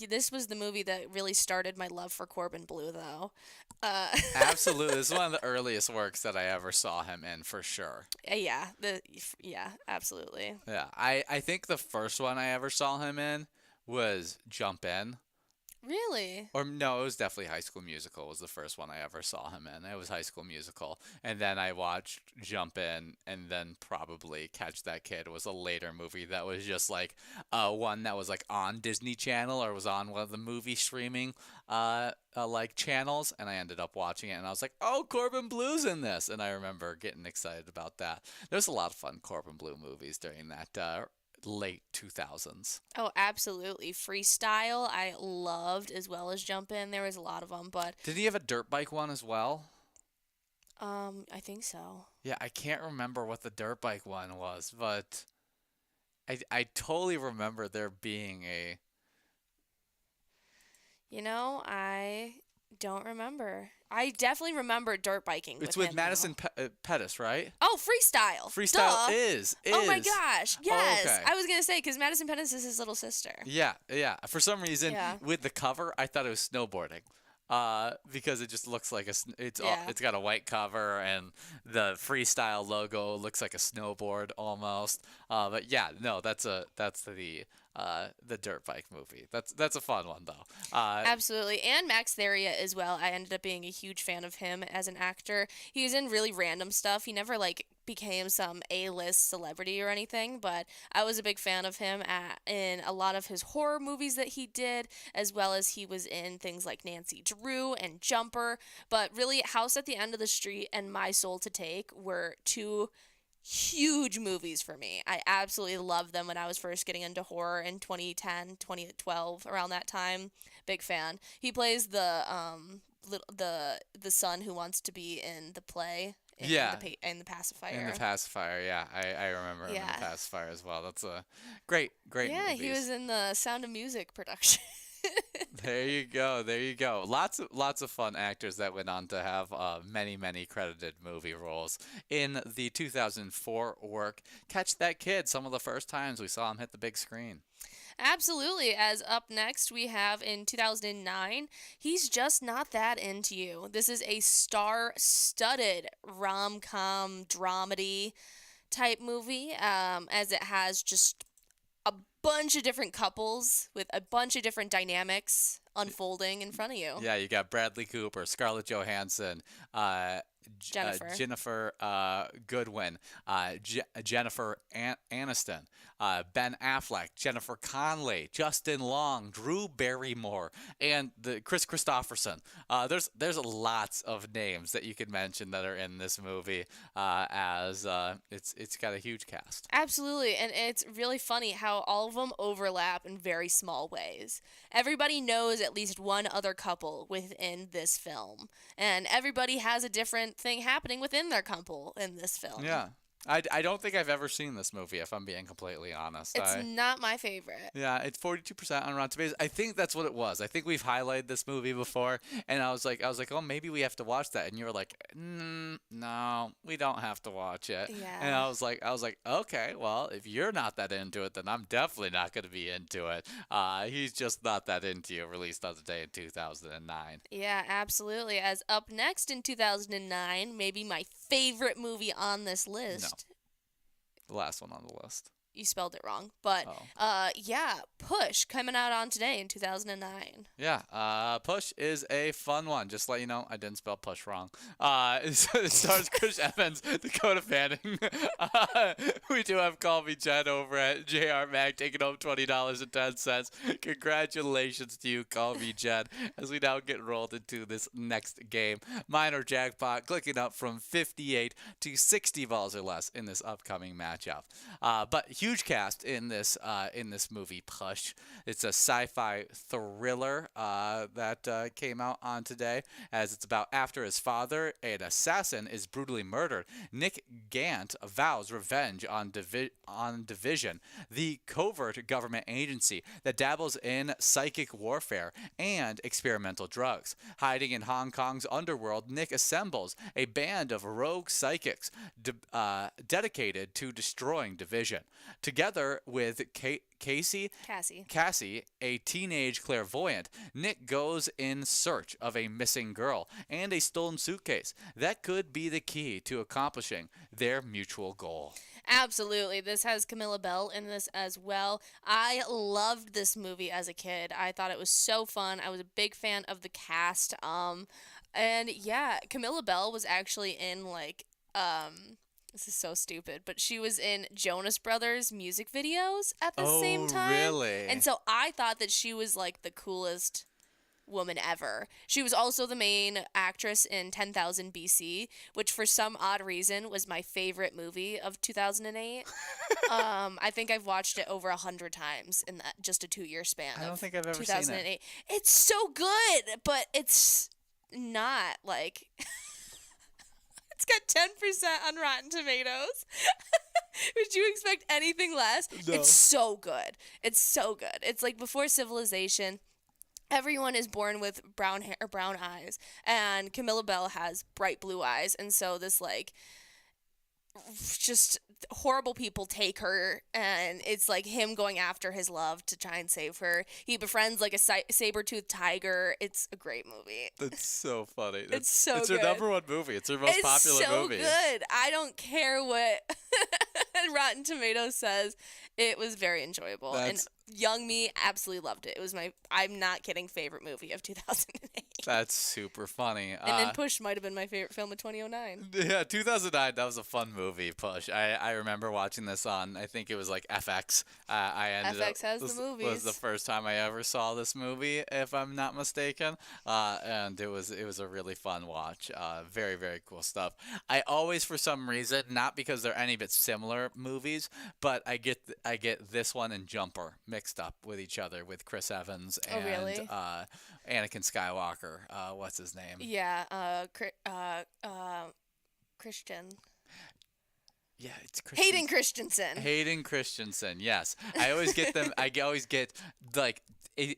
This was the movie that really started my love for Corbin Bleu, though. Absolutely. This is one of the earliest works that I ever saw him in, for sure. Yeah, absolutely. Yeah, I think the first one I ever saw him in was Jump In. Really? Or no, it was definitely High School Musical was the first one I ever saw him in. It was High School Musical. And then I watched Jump In, and then probably Catch That Kid was a later movie that was just like one that was like on Disney Channel or was on one of the movie streaming like channels, and I ended up watching it, and I was like, oh, Corbin Bleu's in this. And I remember getting excited about that. There's a lot of fun Corbin Bleu movies during that late 2000s. Oh, absolutely. Freestyle, I loved, as well as Jump In. There was a lot of them, but Did he have a dirt bike one as well? I think so. Yeah, I can't remember what the dirt bike one was, but I totally remember there being a... I don't remember. I definitely remember dirt biking. It's with with him, Madison though. Pettis, right? Oh, Freestyle. Freestyle Duh. is. Oh my gosh, yes. okay. I was going to say, because Madison Pettis is his little sister. Yeah. For some reason, Yeah. with the cover, I thought it was snowboarding. Because it just looks like it's got a white cover and the Freestyle logo looks like a snowboard almost. But yeah, no, that's the dirt bike movie. That's a fun one though. Absolutely. And Max Theriot as well. I ended up being a huge fan of him as an actor. He was in really random stuff. He never became some A-list celebrity or anything, but I was a big fan of him in a lot of his horror movies that he did, as well as he was in things like Nancy Drew and Jumper. But really, House at the End of the Street and My Soul to Take were two huge movies for me. I absolutely loved them when I was first getting into horror in 2010, 2012, around that time. Big fan. He plays the son who wants to be in the play. In the pacifier. In the pacifier, yeah, I remember him in the pacifier as well. That's a great movies. He was in the Sound of Music production. There you go. Lots of fun actors that went on to have many credited movie roles in the 2004 work Catch That Kid. Some of the first times we saw him hit the big screen. Absolutely. As up next, we have in 2009, He's Just Not That Into You. This is a star-studded rom-com dramedy type movie, as it has just a bunch of different couples with a bunch of different dynamics unfolding in front of you. Yeah, you got Bradley Cooper, Scarlett Johansson, Jennifer Goodwin, Jennifer Aniston, Ben Affleck, Jennifer Connelly, Justin Long, Drew Barrymore, and the Chris Christopherson. There's lots of names that you could mention that are in this movie, as it's got a huge cast. Absolutely, and it's really funny how all of them overlap in very small ways. Everybody knows at least one other couple within this film, and everybody has a different thing happening within their couple in this film. Yeah. I don't think I've ever seen this movie, if I'm being completely honest. It's not my favorite. Yeah, it's 42% on Rotten Tomatoes. I think that's what it was. I think we've highlighted this movie before, and I was like, oh, maybe we have to watch that. And you were like, no, we don't have to watch it. Yeah. And I was like, okay, well, if you're not that into it, then I'm definitely not going to be into it. He's Just Not That Into You, released on the day in 2009. Yeah, absolutely. As up next in 2009, maybe my favorite movie on this list. No. The last one on the list. you spelled it wrong. But yeah, Push coming out on today in 2009. Yeah, Push is a fun one. Just to let you know, I didn't spell Push wrong. It stars Chris Evans, Dakota Fanning. We do have Call Me Jen over at JR Mag taking home $20.10. Congratulations to you, Call Me Jen, as we now get rolled into this next game. Minor jackpot clicking up from 58 to 60 balls or less in this upcoming matchup. But huge cast in this movie, Push. It's a sci-fi thriller that came out on today, as it's about after his father, an assassin, is brutally murdered. Nick Gant vows revenge on Division, the covert government agency that dabbles in psychic warfare and experimental drugs. Hiding in Hong Kong's underworld, Nick assembles a band of rogue psychics dedicated to destroying Division. Together with Cassie, a teenage clairvoyant, Nick goes in search of a missing girl and a stolen suitcase that could be the key to accomplishing their mutual goal. Absolutely. This has Camilla Bell in this as well. I loved this movie as a kid. I thought it was so fun. I was a big fan of the cast. And yeah, Camilla Bell was actually in this is so stupid, but she was in Jonas Brothers music videos at the same time. Really? And so I thought that she was like the coolest woman ever. She was also the main actress in 10,000 BC, which for some odd reason was my favorite movie of 2008. I think I've watched it over 100 times in that just a 2-year span. I don't think I've ever 2008. seen it. It's so good, but it's not like it's got 10% on Rotten Tomatoes. Would you expect anything less? No. It's so good. It's so good. It's like before civilization. Everyone is born with brown hair or brown eyes, and Camilla Bell has bright blue eyes, and so this like just horrible people take her, and it's like him going after his love to try and save her. He befriends like a saber-toothed tiger. It's a great movie. That's so funny. It's so It's good. her number one movie. It's her most popular movie. It's so good. I don't care what Rotten Tomatoes says. It was very enjoyable. And young me absolutely loved it. It was I'm not kidding, favorite movie of 2008. That's super funny. And then Push might have been my favorite film of 2009. Yeah, 2009, that was a fun movie, Push. I remember watching this on, I think it was like FX. FX has the movies. Was the first time I ever saw this movie, if I'm not mistaken. And it was a really fun watch. Very, very cool stuff. I always, for some reason, not because they're any bit similar movies, but I get this one and Jumper mixed up with each other with Chris Evans and really? Anakin Skywalker. What's his name? Yeah, Christian. Yeah, it's Christian. Hayden Christensen, yes. I always get them. I always get, like,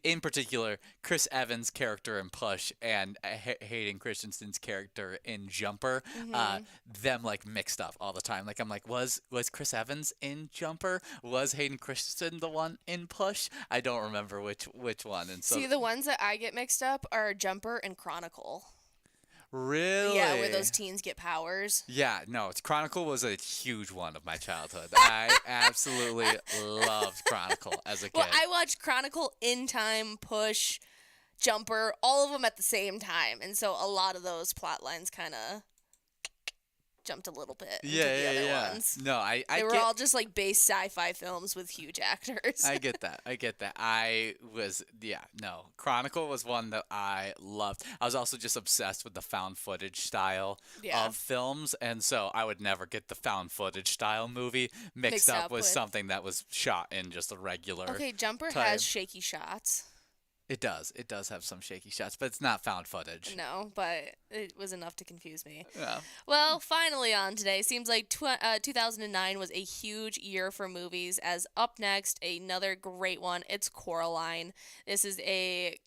in particular, Chris Evans' character in Push and Hayden Christensen's character in Jumper, them, like, mixed up all the time. Like, I'm like, was Chris Evans in Jumper? Was Hayden Christensen the one in Push? I don't remember which one. And so, see, the ones that I get mixed up are Jumper and Chronicle. Really? Yeah, where those teens get powers. Yeah, no, Chronicle was a huge one of my childhood. I absolutely loved Chronicle as a kid. Well, I watched Chronicle, In Time, Push, Jumper, all of them at the same time. And so a lot of those plot lines kind of jumped a little bit into the other ones. No, they were all just like base sci-fi films with huge actors. I get that. Chronicle was one that I loved. I was also just obsessed with the found footage style of films, and so I would never get the found footage style movie mixed up with something that was shot in just a regular. Okay, Jumper has shaky shots. It does. It does have some shaky shots, but it's not found footage. No, but it was enough to confuse me. Yeah. Well, finally on today, seems like 2009 was a huge year for movies, as up next, another great one. It's Coraline. This is a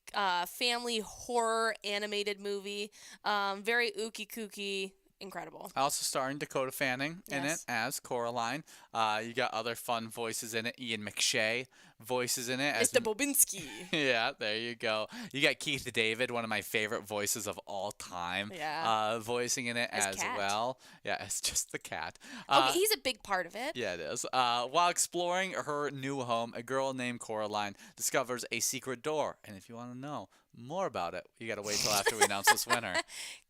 family horror animated movie. Very ooky kooky. incredible. Also starring Dakota Fanning in it Yes. as Coraline. You got other fun voices in it. Ian McShay voices in it as Mr. Bobinski. yeah, there you go. You got Keith David, one of my favorite voices of all time, Yeah. voicing in it as Cat. well. Yeah, it's just the cat. Okay, he's a big part of it. Yeah, it is. While exploring her new home, a girl named Coraline discovers a secret door. And if you want to know more about it, you got to wait till after we announce this winner.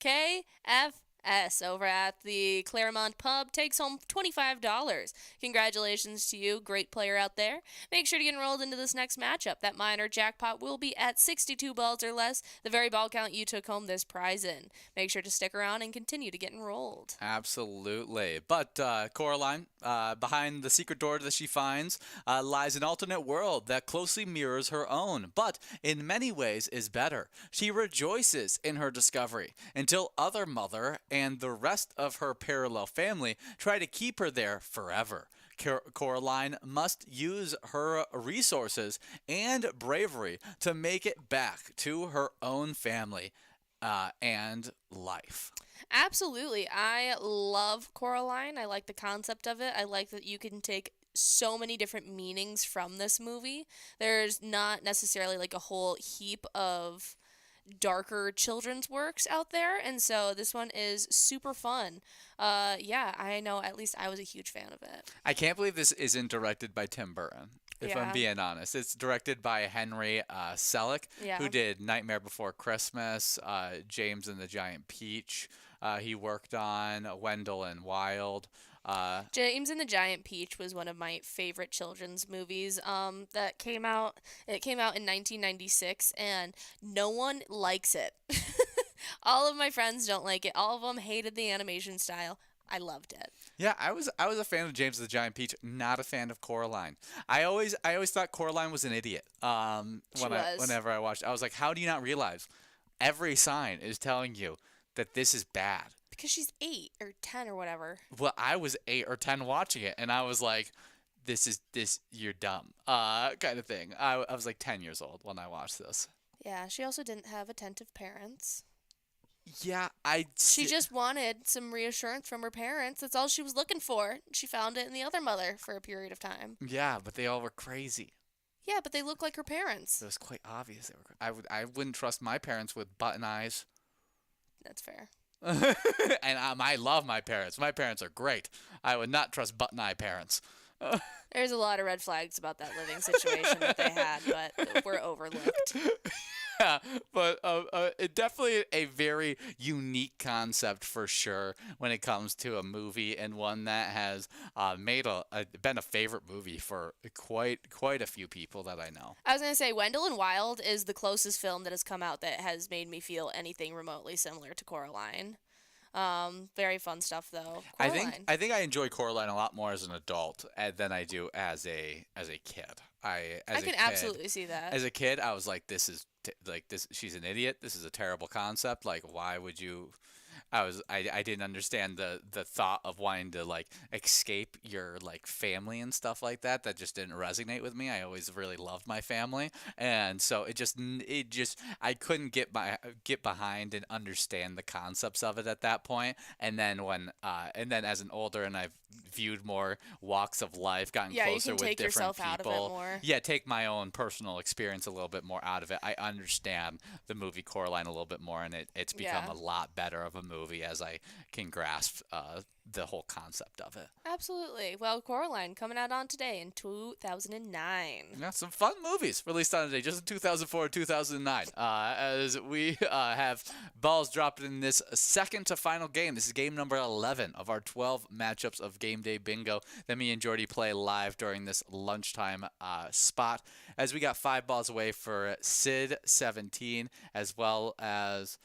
KFS over at the Claremont Pub takes home $25. Congratulations to you, great player out there. Make sure to get enrolled into this next matchup. That minor jackpot will be at 62 balls or less, the very ball count you took home this prize in. Make sure to stick around and continue to get enrolled. Absolutely. But Coraline, behind the secret door that she finds, lies an alternate world that closely mirrors her own, but in many ways is better. She rejoices in her discovery until Other Mother and the rest of her parallel family try to keep her there forever. Coraline must use her resources and bravery to make it back to her own family and life. Absolutely. I love Coraline. I like the concept of it. I like that you can take so many different meanings from this movie. There's not necessarily like a whole heap of darker children's works out there, and so this one is super fun. Yeah, I know at least I was a huge fan of it. I can't believe this isn't directed by Tim Burton, if I'm Yeah. being honest. It's directed by Henry Selick, Yeah. who did Nightmare Before Christmas, James and the Giant Peach. He worked on Wendell and Wild. James and the Giant Peach was one of my favorite children's movies that came out. It came out in 1996, and no one likes it. All of my friends don't like it. All of them hated the animation style. I loved it. Yeah, I was a fan of James and the Giant Peach, not a fan of Coraline. I always thought Coraline was an idiot. Whenever I watched, I was like, how do you not realize every sign is telling you that this is bad? Because she's 8 or 10 or whatever. Well, I was 8 or 10 watching it, and I was like, this, you're dumb, kind of thing. I was like 10 years old when I watched this. Yeah, she also didn't have attentive parents. Yeah, She just wanted some reassurance from her parents. That's all she was looking for. She found it in the Other Mother for a period of time. Yeah, but they all were crazy. Yeah, but they look like her parents. It was quite obvious they were. I wouldn't trust my parents with button eyes. That's fair. And I love my parents. My parents are great. I would not trust button eye parents. There's a lot of red flags about that living situation that they had, but were overlooked. Yeah, but it definitely a very unique concept for sure when it comes to a movie, and one that has been a favorite movie for quite a few people that I know. I was going to say, Wendell and Wild is the closest film that has come out that has made me feel anything remotely similar to Coraline. Very fun stuff, though. Coraline. I think I enjoy Coraline a lot more as an adult than I do as a kid. I can absolutely see that. As a kid, I was like, this is this. She's an idiot. This is a terrible concept. Like, why would you? I didn't understand the thought of wanting to like escape your like family and stuff like that. That just didn't resonate with me. I always really loved my family, and so it just I couldn't get behind and understand the concepts of it at that point. And then and then as an older and I've viewed more walks of life, gotten Yeah, you closer can with take different yourself out of it people. more. Yeah, take my own personal experience a little bit more out of it. I understand the movie Coraline a little bit more, and it's become Yeah. a lot better of a movie as I can grasp the whole concept of it. Absolutely. Well, Coraline coming out on today in 2009. Yeah, some fun movies released on today, just in 2004 and 2009. As we have balls dropping in this second to final game. This is game number 11 of our 12 matchups of Game Day Bingo that me and Jordy play live during this lunchtime spot. As we got 5 balls away for Sid 17, as well as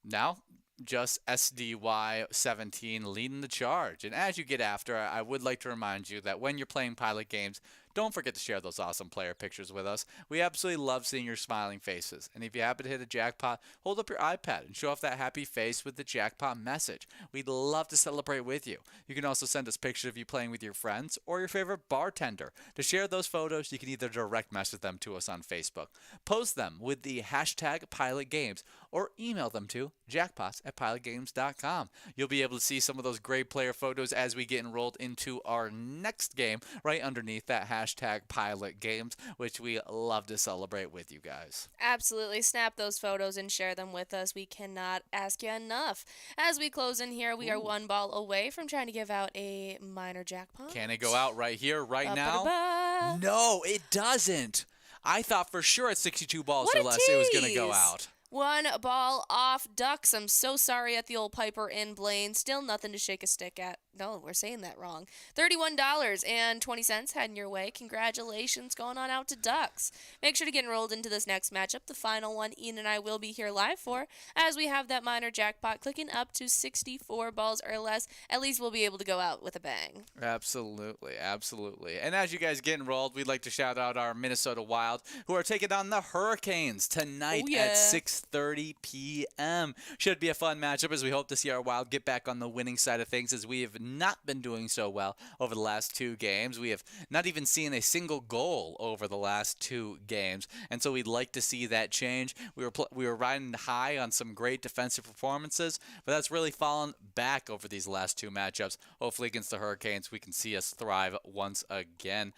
now just SDY 17 leading the charge. And as you get after, I would like to remind you that when you're playing pilot games, Don't forget to share those awesome player pictures with us. We absolutely love seeing your smiling faces. And if you happen to hit a jackpot, hold up your iPad and show off that happy face with the jackpot message. We'd love to celebrate with you. You can also send us pictures of you playing with your friends or your favorite bartender. To share those photos, you can either direct message them to us on Facebook, post them with the hashtag PilotGames, or email them to jackpots@pilotgames.com. You'll be able to see some of those great player photos as we get enrolled into our next game right underneath that hashtag PilotGames, which we love to celebrate with you guys. Absolutely. Snap those photos and share them with us. We cannot ask you enough. As we close in here, we are one ball away from trying to give out a minor jackpot. Can it go out right here, right now? Ba-ba-da-ba. No, it doesn't. I thought for sure at 62 balls or less it was going to go out. One ball off, Ducks. I'm so sorry at the old Piper in Blaine. Still nothing to shake a stick at. No, we're saying that wrong. $31.20 heading your way. Congratulations going on out to Ducks. Make sure to get enrolled into this next matchup, the final one Ian and I will be here live for, as we have that minor jackpot clicking up to 64 balls or less. At least we'll be able to go out with a bang. Absolutely, absolutely. And as you guys get enrolled, we'd like to shout out our Minnesota Wild, who are taking on the Hurricanes tonight at 6:30 p.m. Should be a fun matchup, as we hope to see our Wild get back on the winning side of things, as we have not been doing so well over the last two games. We have not even seen a single goal over the last two games, and so we'd like to see that change. We were riding high on some great defensive performances, but that's really fallen back over these last two matchups. Hopefully against the Hurricanes, we can see us thrive once again.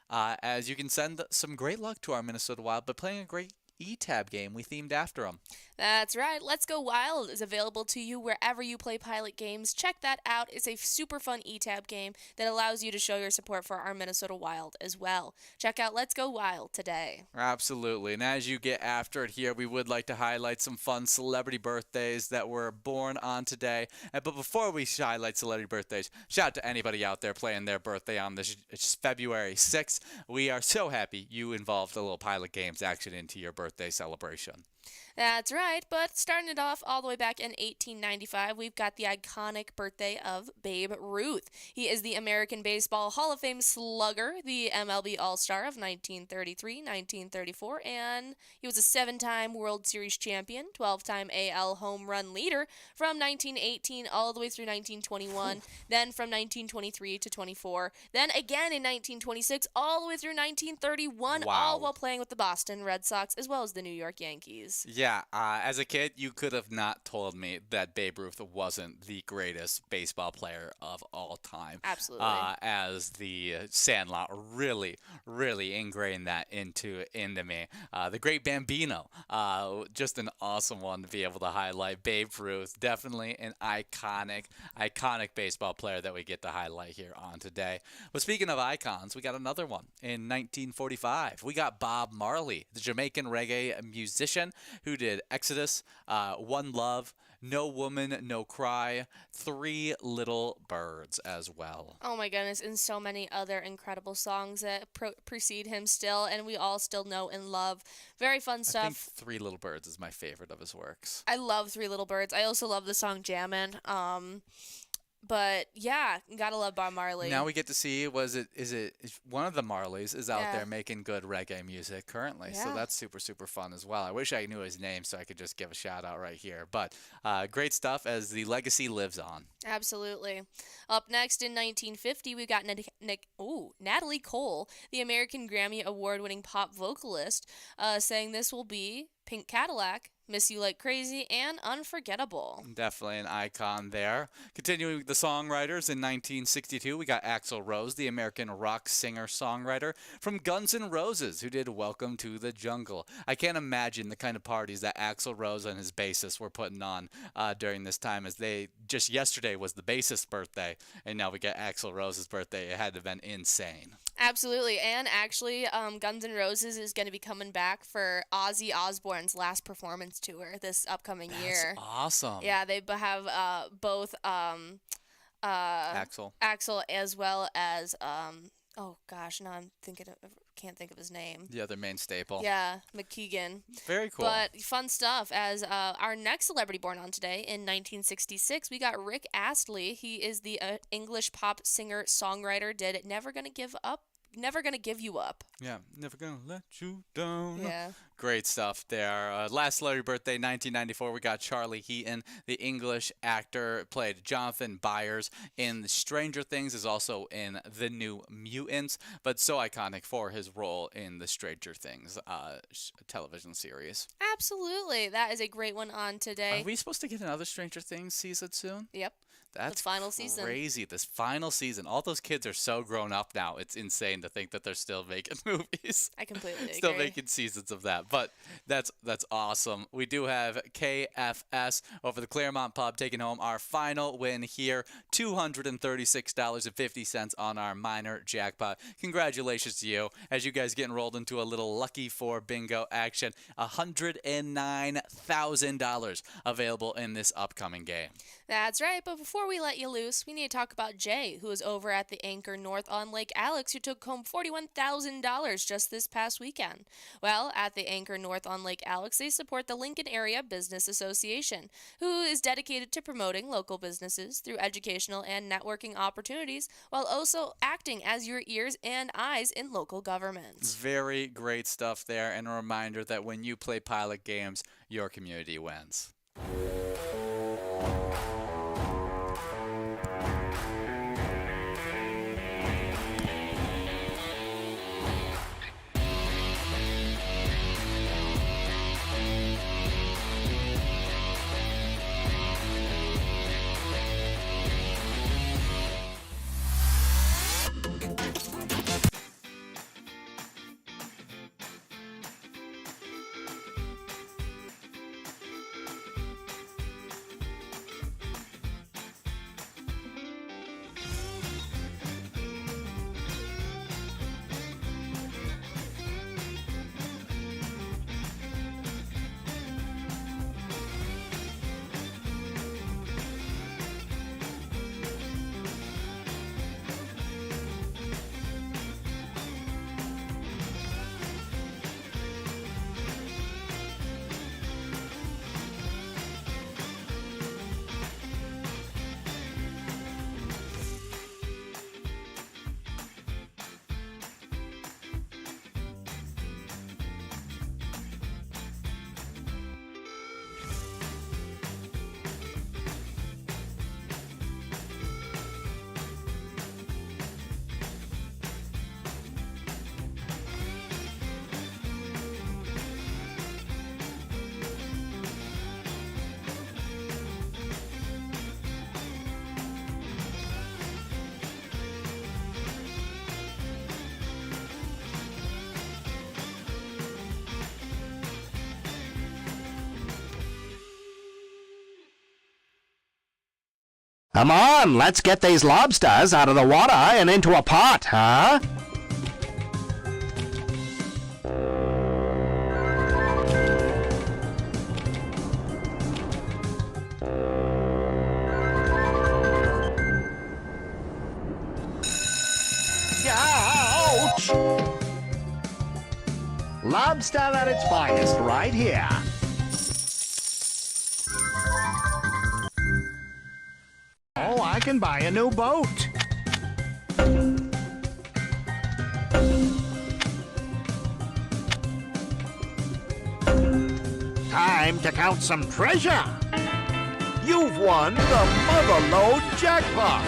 As you can send some great luck to our Minnesota Wild by playing a great E-Tab game we themed after them. That's right. Let's Go Wild is available to you wherever you play Pilot games. Check that out. It's a super fun E-Tab game that allows you to show your support for our Minnesota Wild as well. Check out Let's Go Wild today. Absolutely. And as you get after it here, we would like to highlight some fun celebrity birthdays that were born on today. But before we highlight celebrity birthdays, shout out to anybody out there playing their birthday on this February 6th. We are so happy you involved a little Pilot Games action into your birthday celebration. That's right, but starting it off all the way back in 1895, we've got the iconic birthday of Babe Ruth. He is the American Baseball Hall of Fame slugger, the MLB All-Star of 1933, 1934, and he was a 7-time World Series champion, 12-time AL home run leader from 1918 all the way through 1921, then from 1923 to 24, then again in 1926 all the way through 1931, all while playing with the Boston Red Sox as well as the New York Yankees. Yeah, as a kid, you could have not told me that Babe Ruth wasn't the greatest baseball player of all time. Absolutely. As the Sandlot really, really ingrained that into me. The great Bambino, just an awesome one to be able to highlight. Babe Ruth, definitely an iconic baseball player that we get to highlight here on today. But speaking of icons, we got another one in 1945. We got Bob Marley, the Jamaican reggae musician who did Exodus, One Love, No Woman, No Cry, Three Little Birds as well. Oh my goodness, and so many other incredible songs that precede him still, and we all still know and love. Very fun stuff. I think Three Little Birds is my favorite of his works. I love Three Little Birds. I also love the song Jammin'. But yeah, gotta love Bob Marley. Now we get to see is one of the Marleys is out there making good reggae music currently. So that's super, super fun as well. I wish I knew his name so I could just give a shout out right here. But great stuff as the legacy lives on. Absolutely. Up next in 1950, we got Natalie Cole, the American Grammy Award-winning pop vocalist, saying this will be Pink Cadillac, Miss You Like Crazy, and Unforgettable. Definitely an icon there. Continuing with the songwriters, in 1962, we got Axl Rose, the American rock singer-songwriter from Guns N' Roses, who did Welcome to the Jungle. I can't imagine the kind of parties that Axl Rose and his bassist were putting on during this time, as just yesterday was the bassist's birthday, and now we get Axl Rose's birthday. It had to have been insane. Absolutely, and actually, Guns N' Roses is going to be coming back for Ozzy Osbourne's last performance tour this upcoming year. That's awesome. Yeah, they have both Axl as well as oh gosh, now can't think of his name. The other main staple. Yeah, McKeegan. Very cool. But fun stuff. As our next celebrity born on today in 1966, we got Rick Astley. He is the English pop singer-songwriter. Did Never Gonna Give Up never gonna give you up. Yeah, never gonna let you down. Yeah. Great stuff there. Last celebrity birthday, 1994, we got Charlie Heaton, the English actor, played Jonathan Byers in Stranger Things, is also in The New Mutants, but so iconic for his role in the Stranger Things television series. Absolutely. That is a great one on today. Are we supposed to get another Stranger Things season soon? Yep. That's the final season. Crazy. This final season. All those kids are so grown up now. It's insane to think that they're still making movies. I completely agree. Still making seasons of that. But that's awesome. We do have KFS over the Claremont Pub taking home our final win here. $236.50 on our minor jackpot. Congratulations to you as you guys get enrolled into a little Lucky 4 bingo action. $109,000 available in this upcoming game. That's right, but before we let you loose, we need to talk about Jay, who is over at the Anchor North on Lake Alex, who took home $41,000 just this past weekend. Well, at the Anchor North on Lake Alex, they support the Lincoln Area Business Association, who is dedicated to promoting local businesses through educational and networking opportunities, while also acting as your ears and eyes in local government. Very great stuff there, and a reminder that when you play pilot games, your community wins. Come on, let's get these lobsters out of the water and into a pot, huh? Ouch! Lobster at its finest right here. Oh, I can buy a new boat. Time to count some treasure. You've won the Motherlode Jackpot.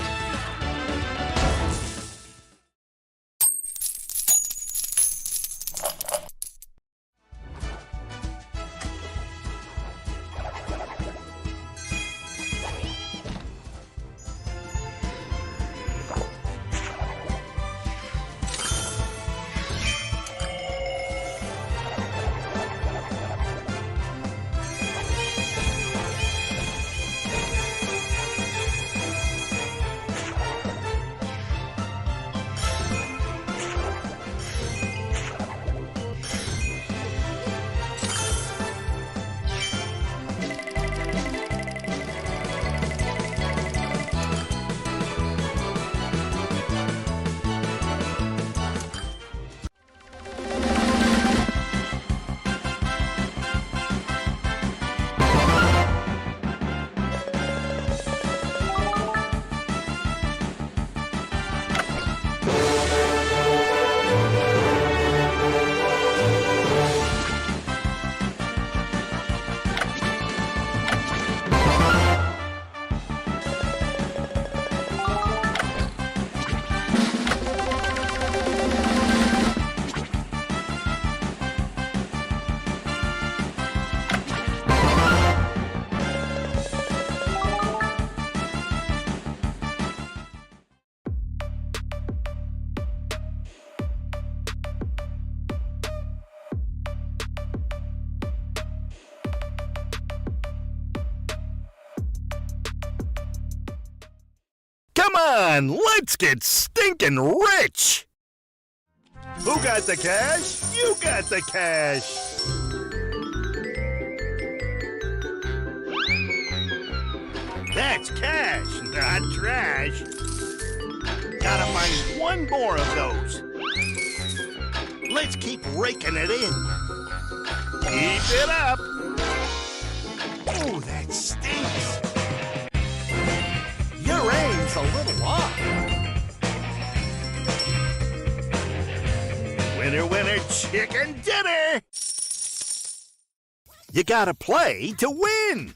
on, let's get stinking rich! Who got the cash? You got the cash! That's cash, not trash. Gotta find one more of those. Let's keep raking it in. Keep it up. Oh, that stinks. Your aim's a little off. Winner, winner, chicken dinner. You gotta play to win.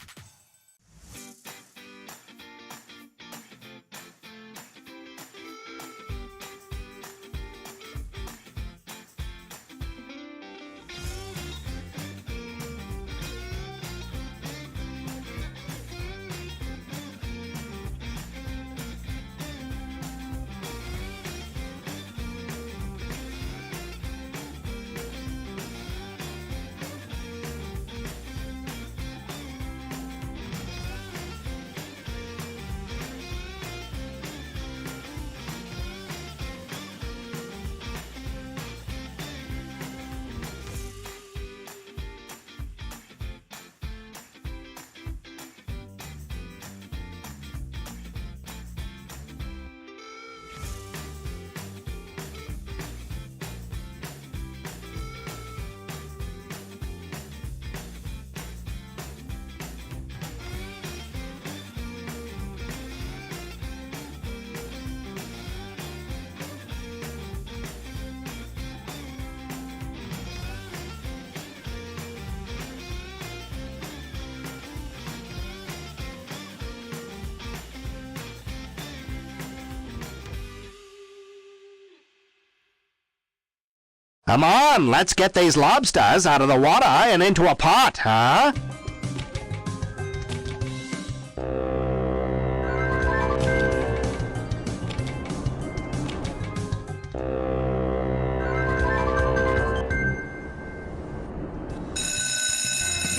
Come on, let's get these lobsters out of the water and into a pot, huh?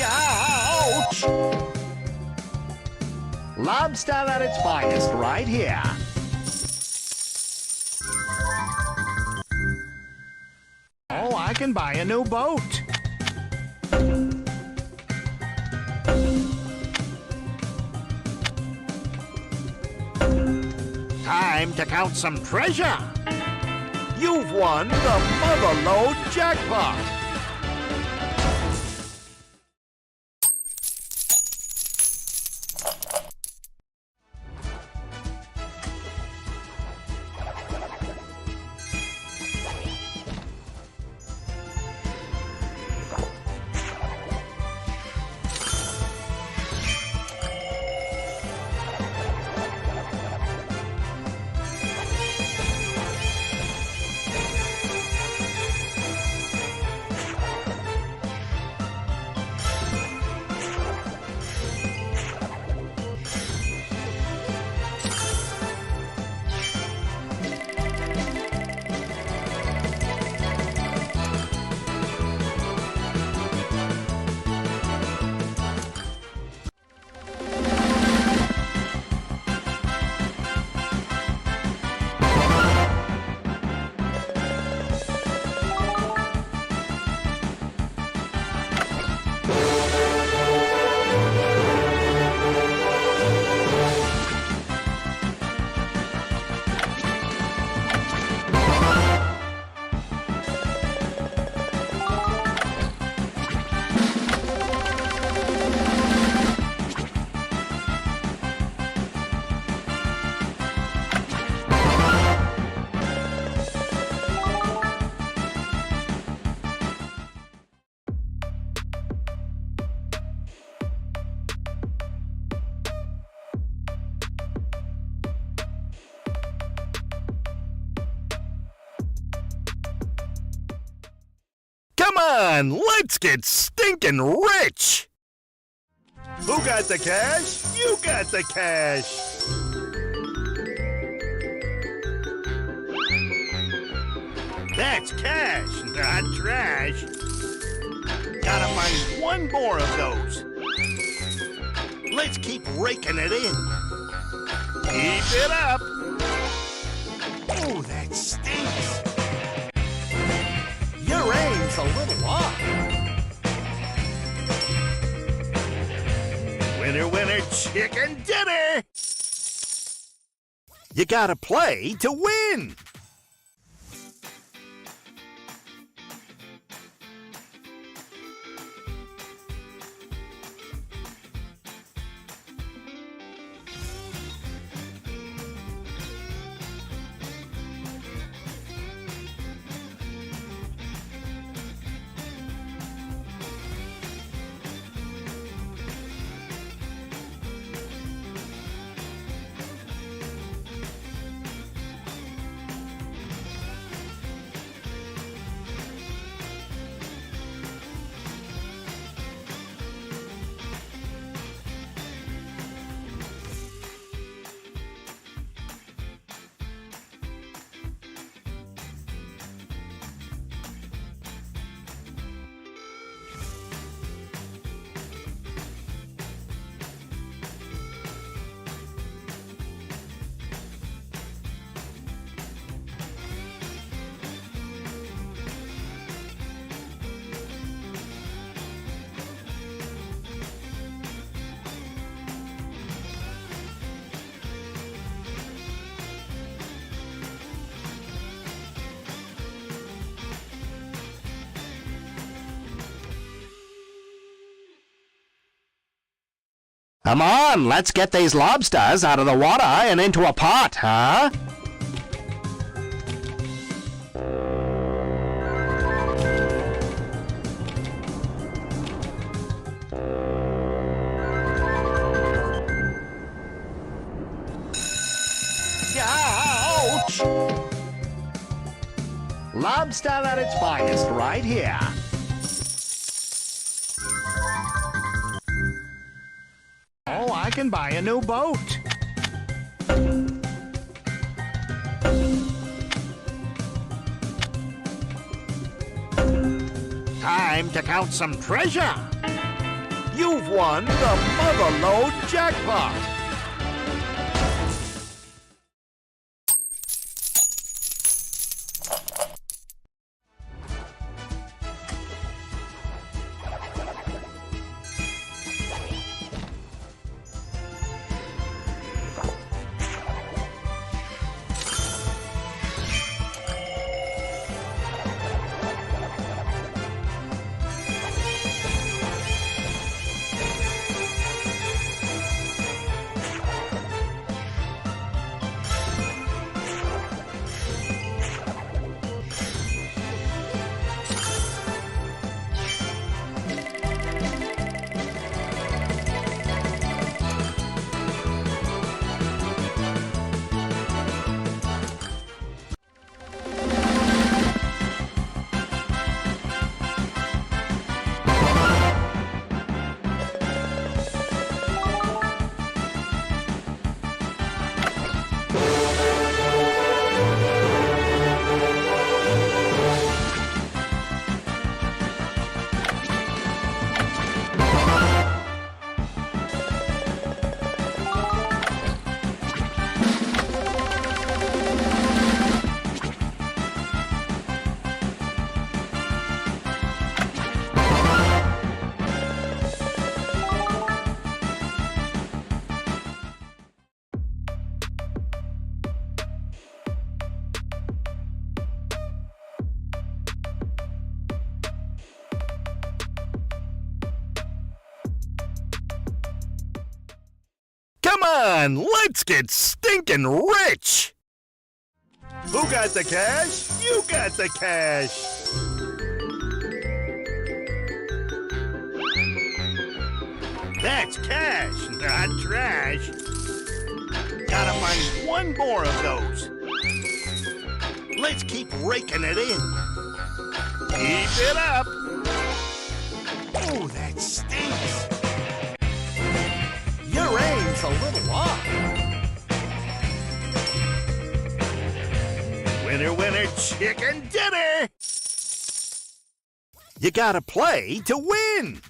Ouch! Lobster at its finest right here. Oh, I can buy a new boat. Time to count some treasure. You've won the Motherlode jackpot. Come on, let's get stinking rich! Who got the cash? You got the cash! That's cash, not trash. Gotta find one more of those. Let's keep raking it in. Keep it up. Oh, that stinks. Your aim's a little off. Winner, winner, chicken dinner. You gotta play to win. Come on, let's get these lobsters out of the water and into a pot, huh? Ouch! Lobster at its finest right here. Oh, I can buy a new boat. Time to count some treasure. You've won the Motherlode Jackpot. Come on, let's get stinking rich! Who got the cash? You got the cash! That's cash, not trash. Gotta find one more of those. Let's keep raking it in. Keep it up. Oh, that stinks. Your aim's a little off. Winner, winner, chicken dinner. You gotta play to win.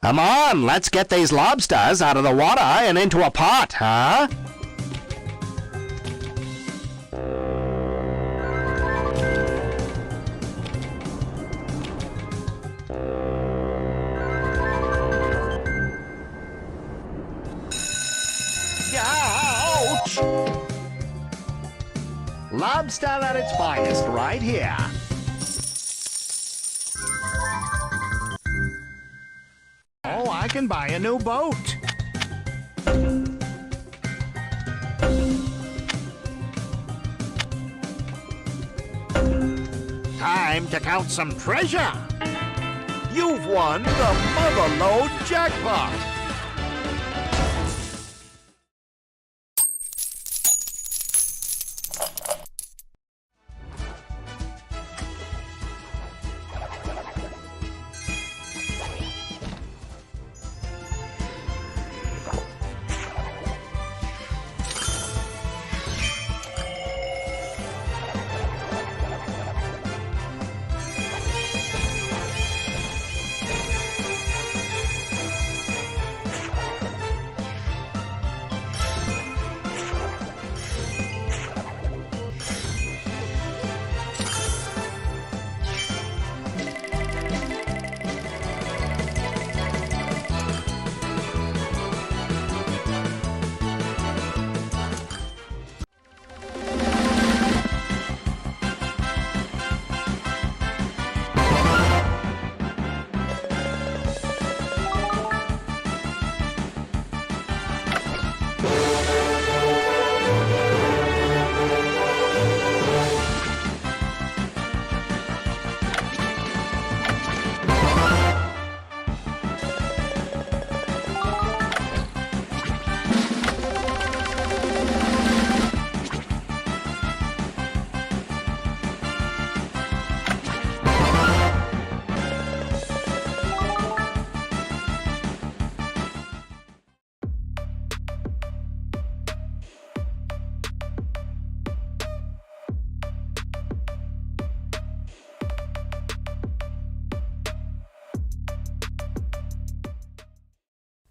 Come on, let's get these lobsters out of the water and into a pot, huh? Ouch! Lobster at its finest right here. Oh, I can buy a new boat. Time to count some treasure. You've won the Motherlode Jackpot.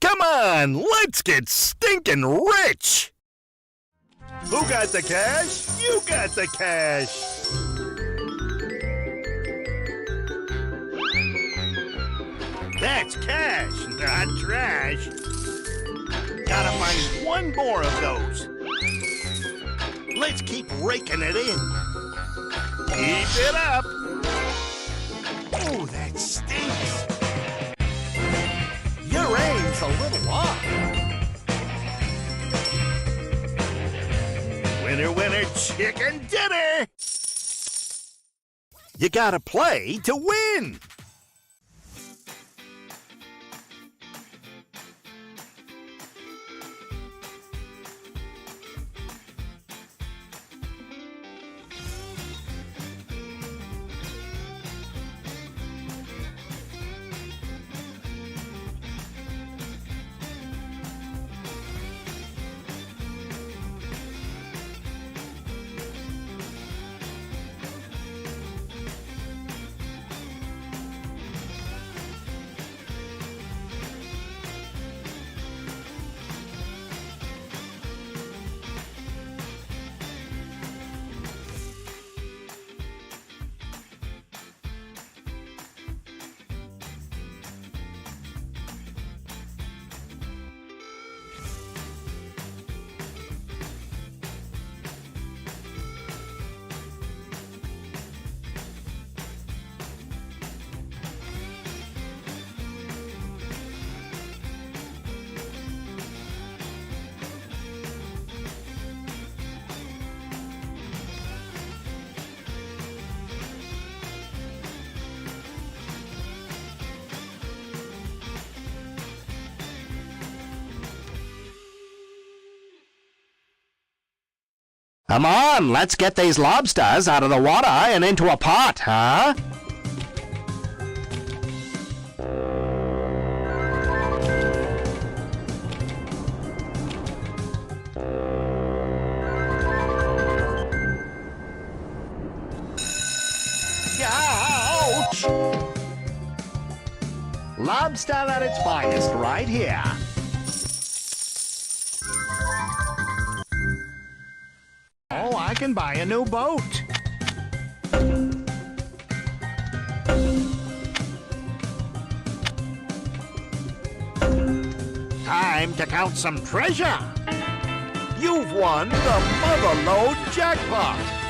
Come on, let's get stinking rich! Who got the cash? You got the cash! That's cash, not trash. Gotta find one more of those. Let's keep raking it in. Keep it up. Oh, that stinks. Your aim's a little off. Winner, winner, chicken dinner! You gotta play to win! Come on, let's get these lobsters out of the water and into a pot, huh? Ouch! Lobster at its finest right here. Oh, I can buy a new boat. Time to count some treasure. You've won the Motherload Jackpot.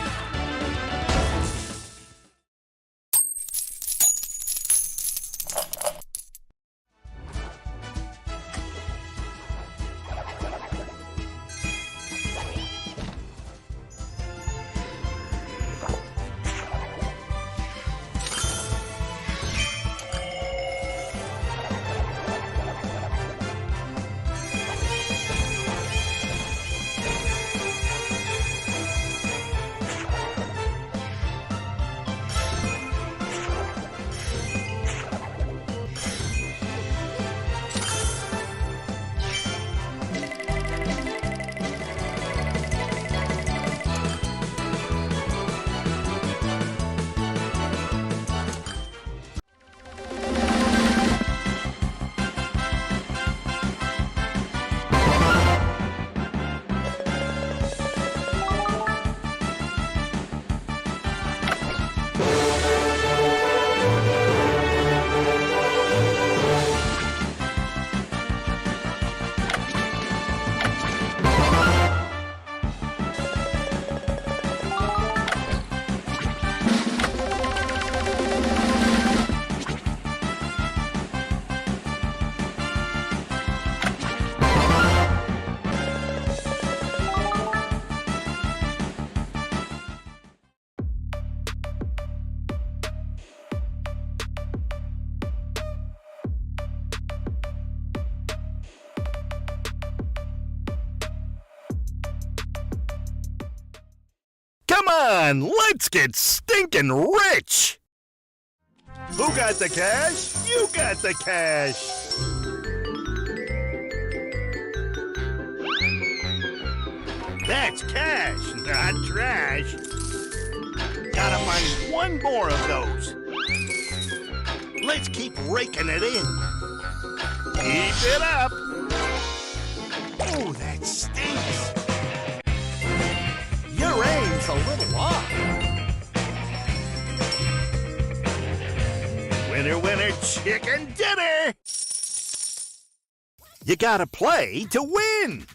Come on, let's get stinking rich! Who got the cash? You got the cash! That's cash, not trash. Gotta find one more of those. Let's keep raking it in. Keep it up. Oh, that stinks. Your aim's a little off. Winner, winner, chicken dinner! You gotta play to win!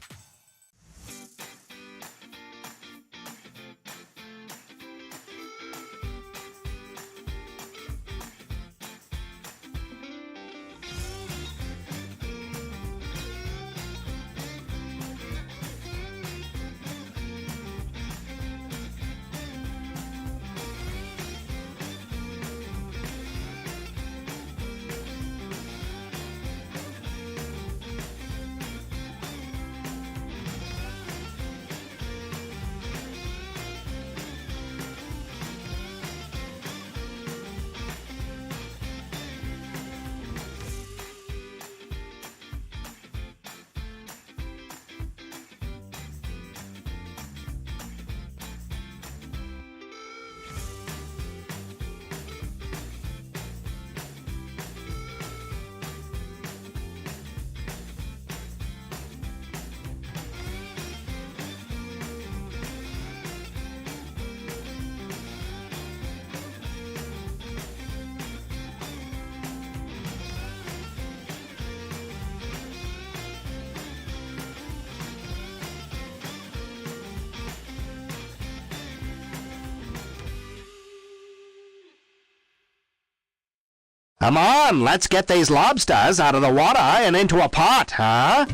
Come on, let's get these lobsters out of the water and into a pot, huh?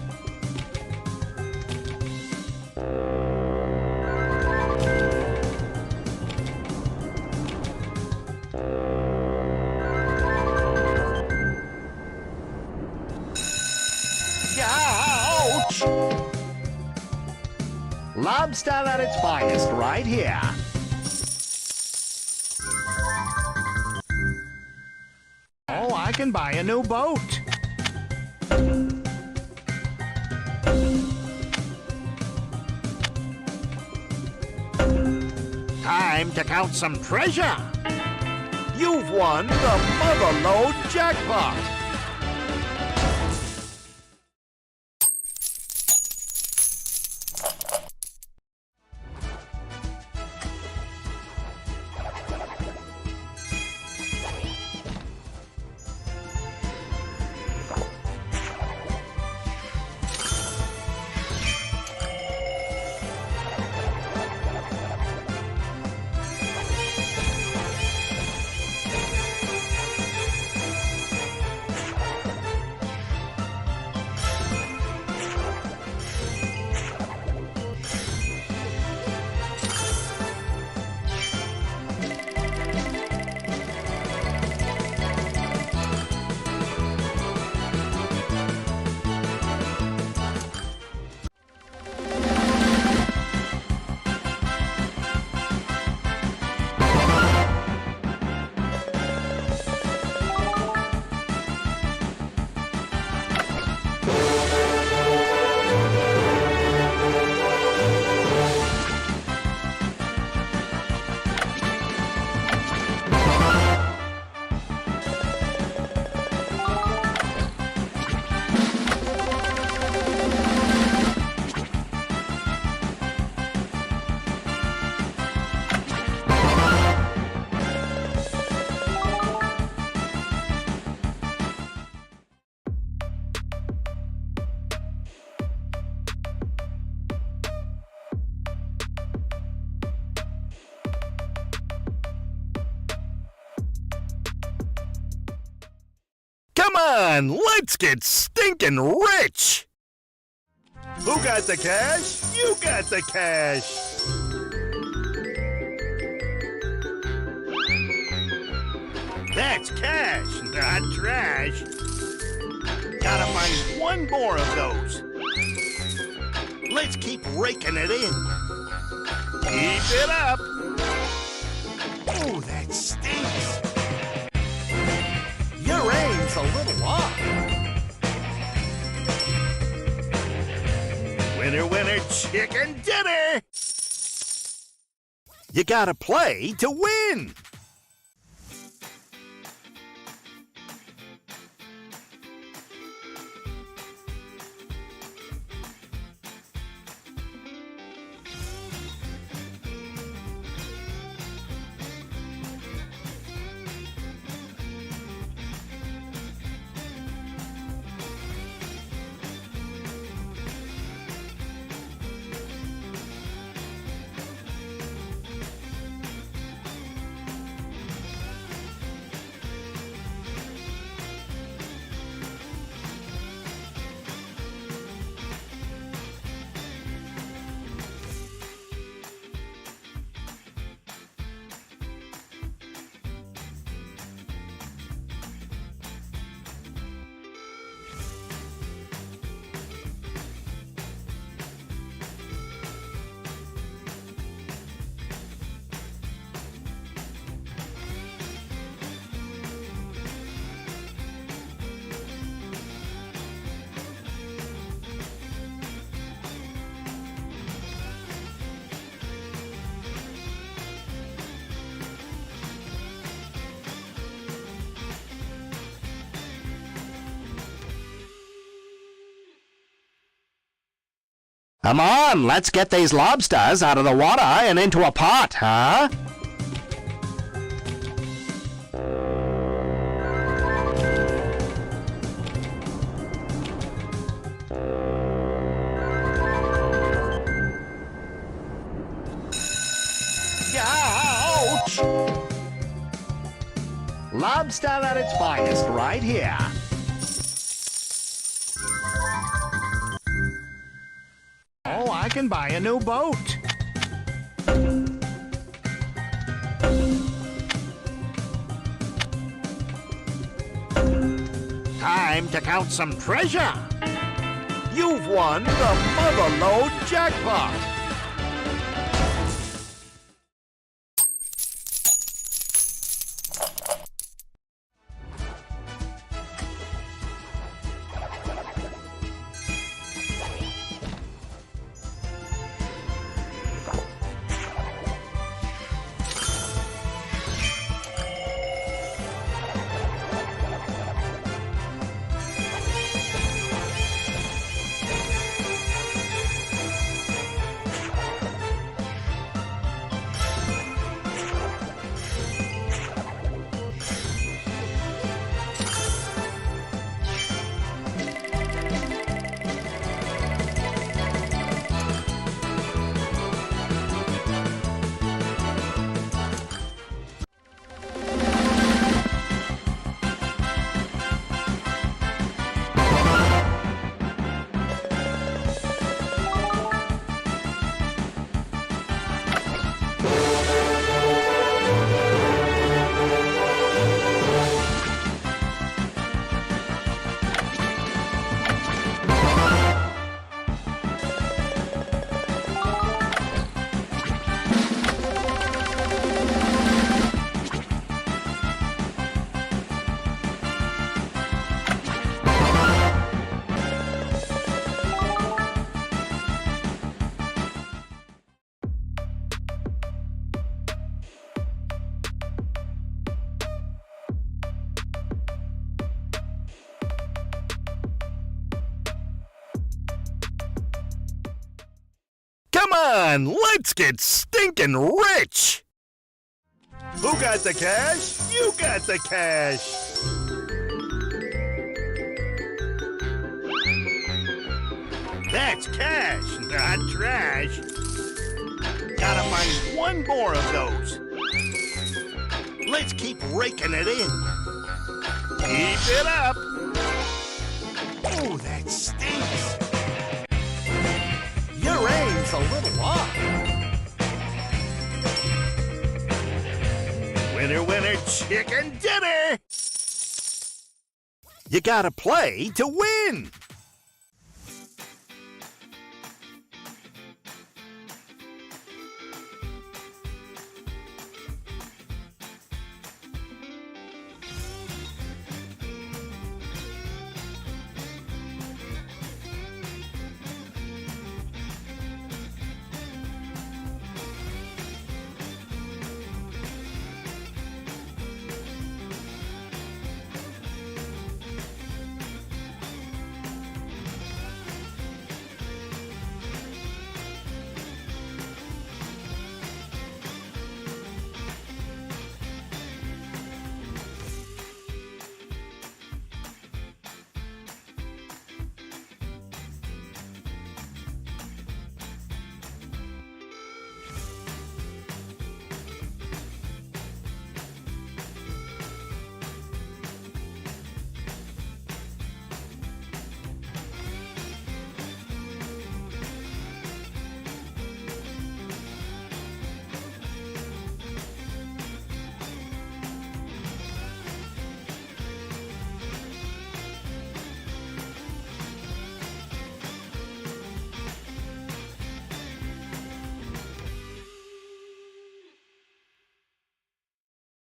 Ouch! Lobster at its finest right here. Oh, I can buy a new boat. Time to count some treasure. You've won the Motherload Jackpot. Come on, let's get stinking rich! Who got the cash? You got the cash! That's cash, not trash. Gotta find one more of those. Let's keep raking it in. Keep it up. Oh, that stinks. Your aim's a little off. Winner, winner, chicken dinner. You gotta play to win. Come on, let's get these lobsters out of the water and into a pot, huh? Ouch! Lobster at its finest right here. Oh, I can buy a new boat. Time to count some treasure. You've won the Motherlode Jackpot. Come on, let's get stinking rich! Who got the cash? You got the cash! That's cash, not trash. Gotta find one more of those. Let's keep raking it in. Keep it up. that stinks. Your aim's a little off. Winner, winner, chicken dinner. You gotta play to win.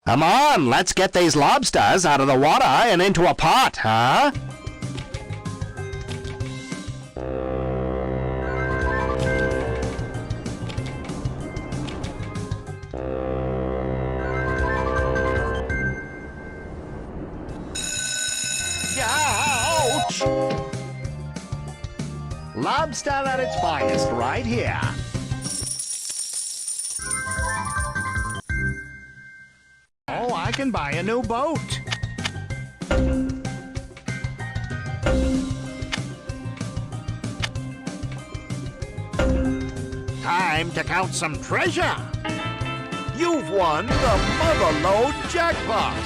Come on, let's get these lobsters out of the water and into a pot, huh? Ouch! Lobster at its finest right here. Oh, I can buy a new boat. Time to count some treasure. You've won the Motherlode jackpot.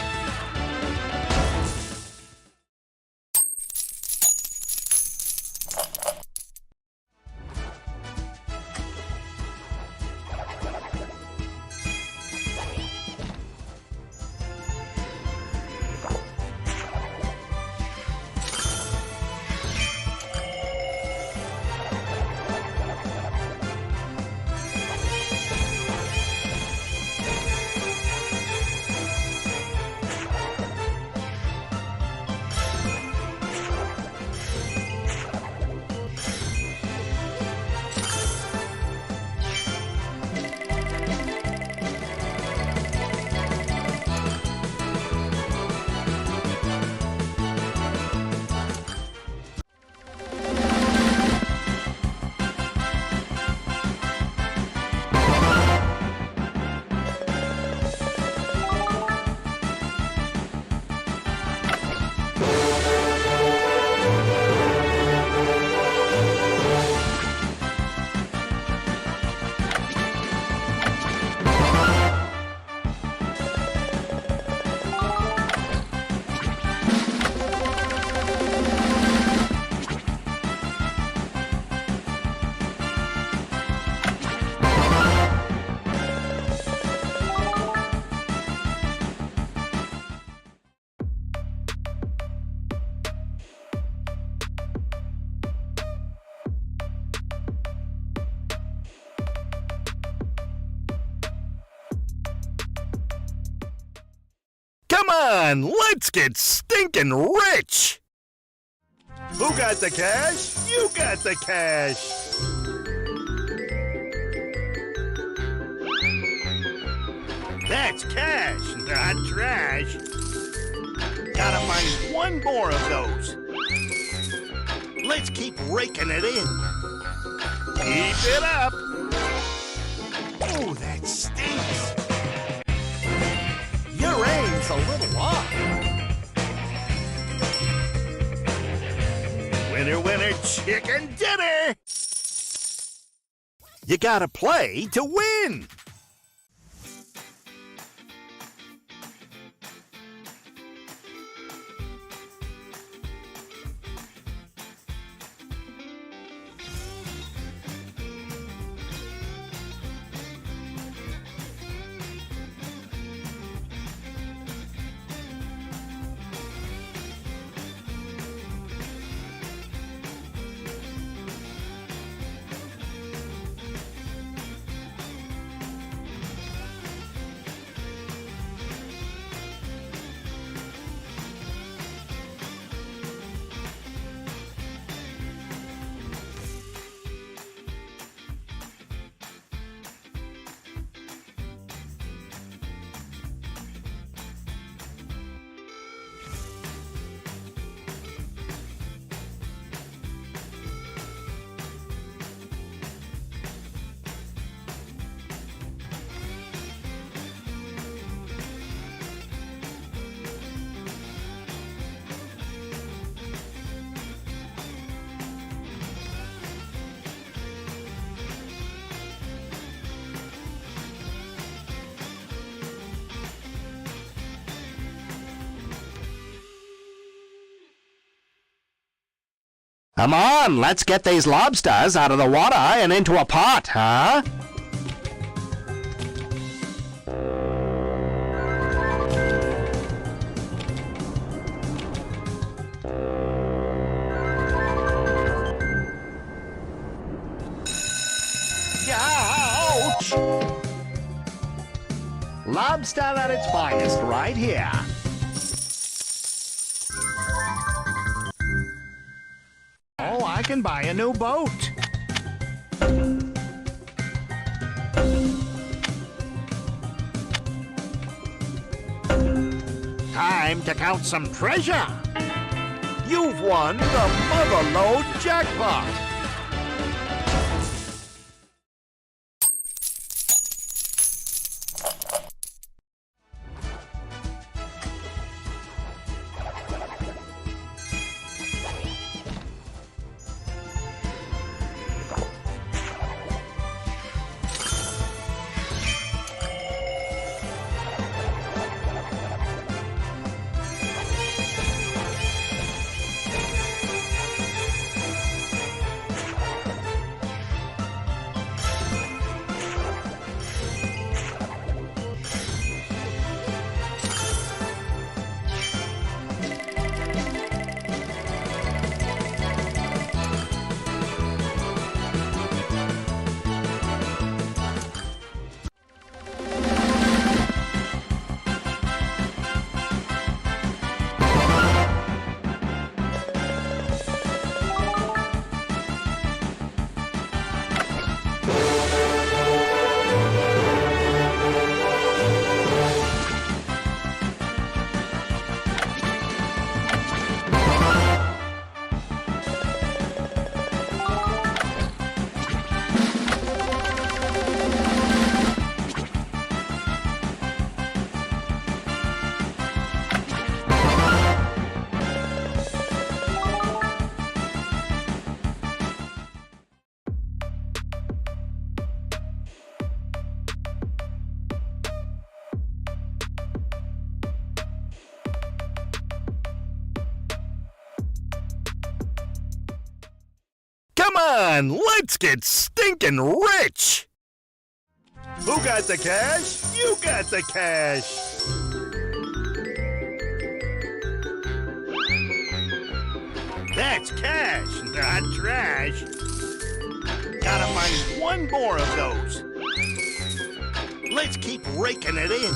Come on, let's get stinking rich! Who got the cash? You got the cash. That's cash, not trash. Gotta find one more of those. Let's keep raking it in. Keep it up. Oh, that stinks. Your aim's a little off. Winner, winner, chicken dinner. You gotta play to win. Come on, let's get these lobsters out of the water and into a pot, huh? Ouch! Lobster at its finest right here. Oh, I can buy a new boat. Time to count some treasure. You've won the Motherlode jackpot. Come on, let's get stinking rich! Who got the cash? You got the cash! That's cash, not trash. Gotta find one more of those. Let's keep raking it in.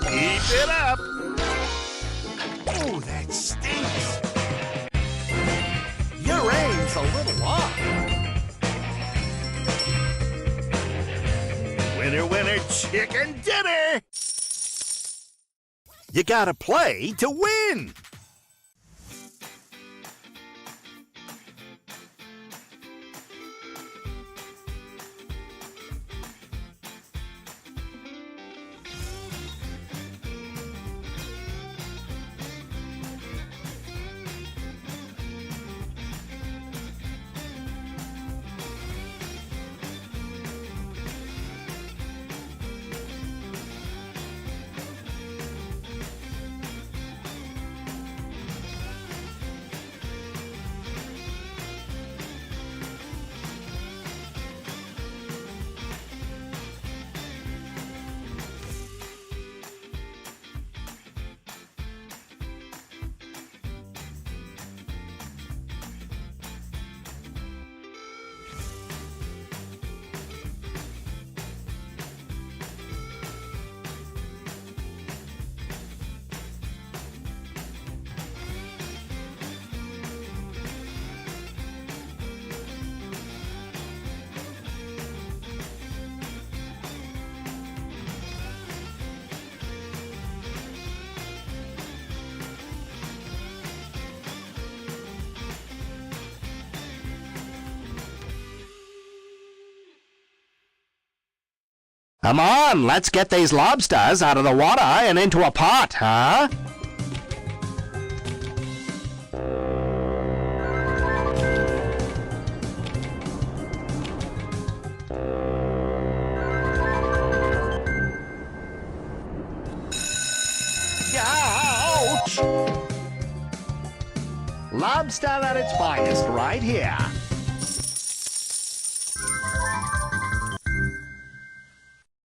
Keep it up. Oh, that stinks. Your aim's a little off. Winner, winner, chicken dinner! You gotta play to win! Come on, let's get these lobsters out of the water and into a pot, huh? Ouch! Lobster at its finest right here.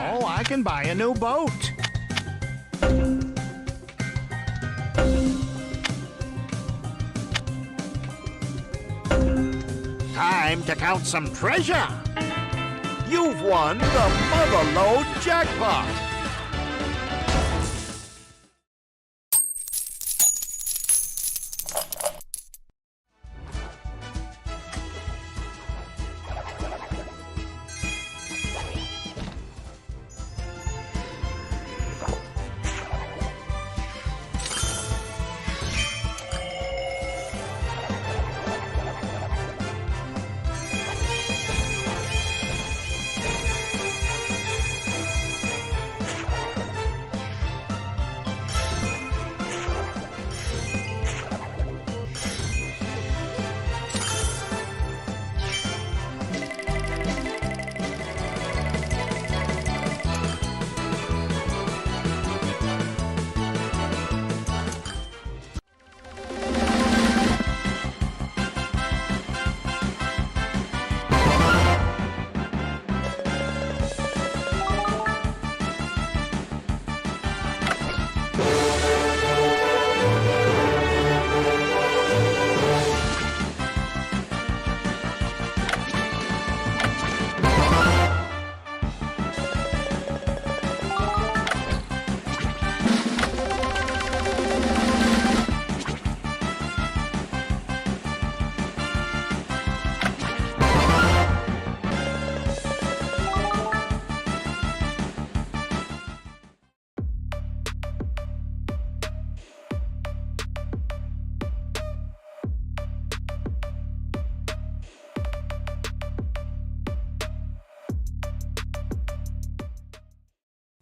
Oh, I can buy a new boat. Time to count some treasure. You've won the Motherlode Jackpot.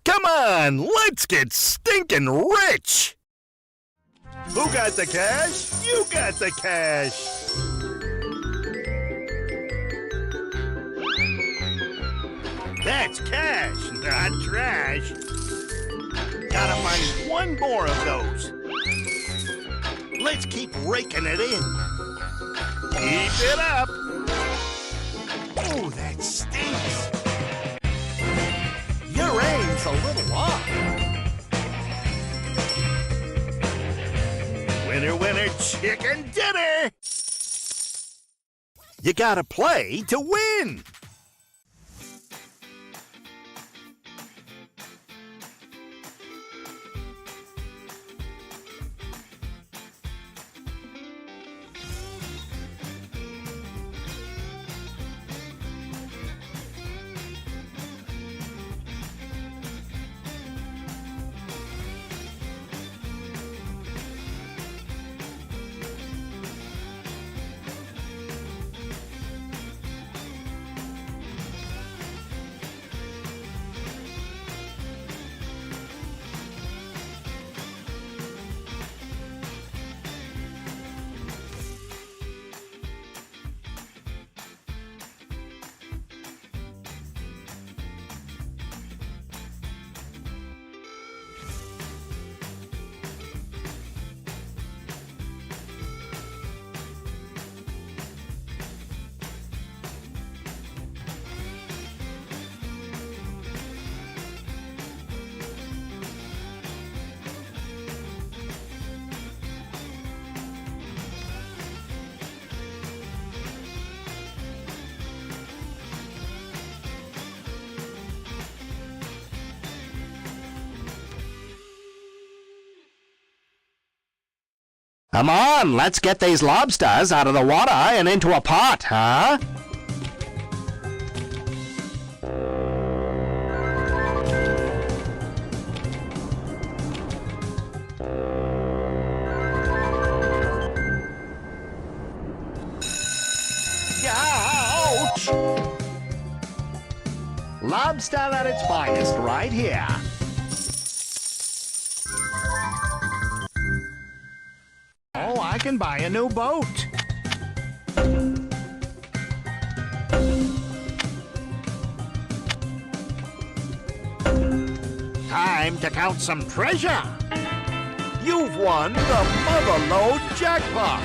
Come on, let's get stinking rich! Who got the cash? You got the cash! That's cash, not trash. Gotta find one more of those. Let's keep raking it in. Keep it up. Oh, that stinks. Your aim's a little off. Winner, winner, chicken dinner! You gotta play to win! Come on, let's get these lobsters out of the water and into a pot, huh? Ouch! Lobster at its finest right here. Oh, I can buy a new boat. Time to count some treasure. You've won the Motherlode Jackpot.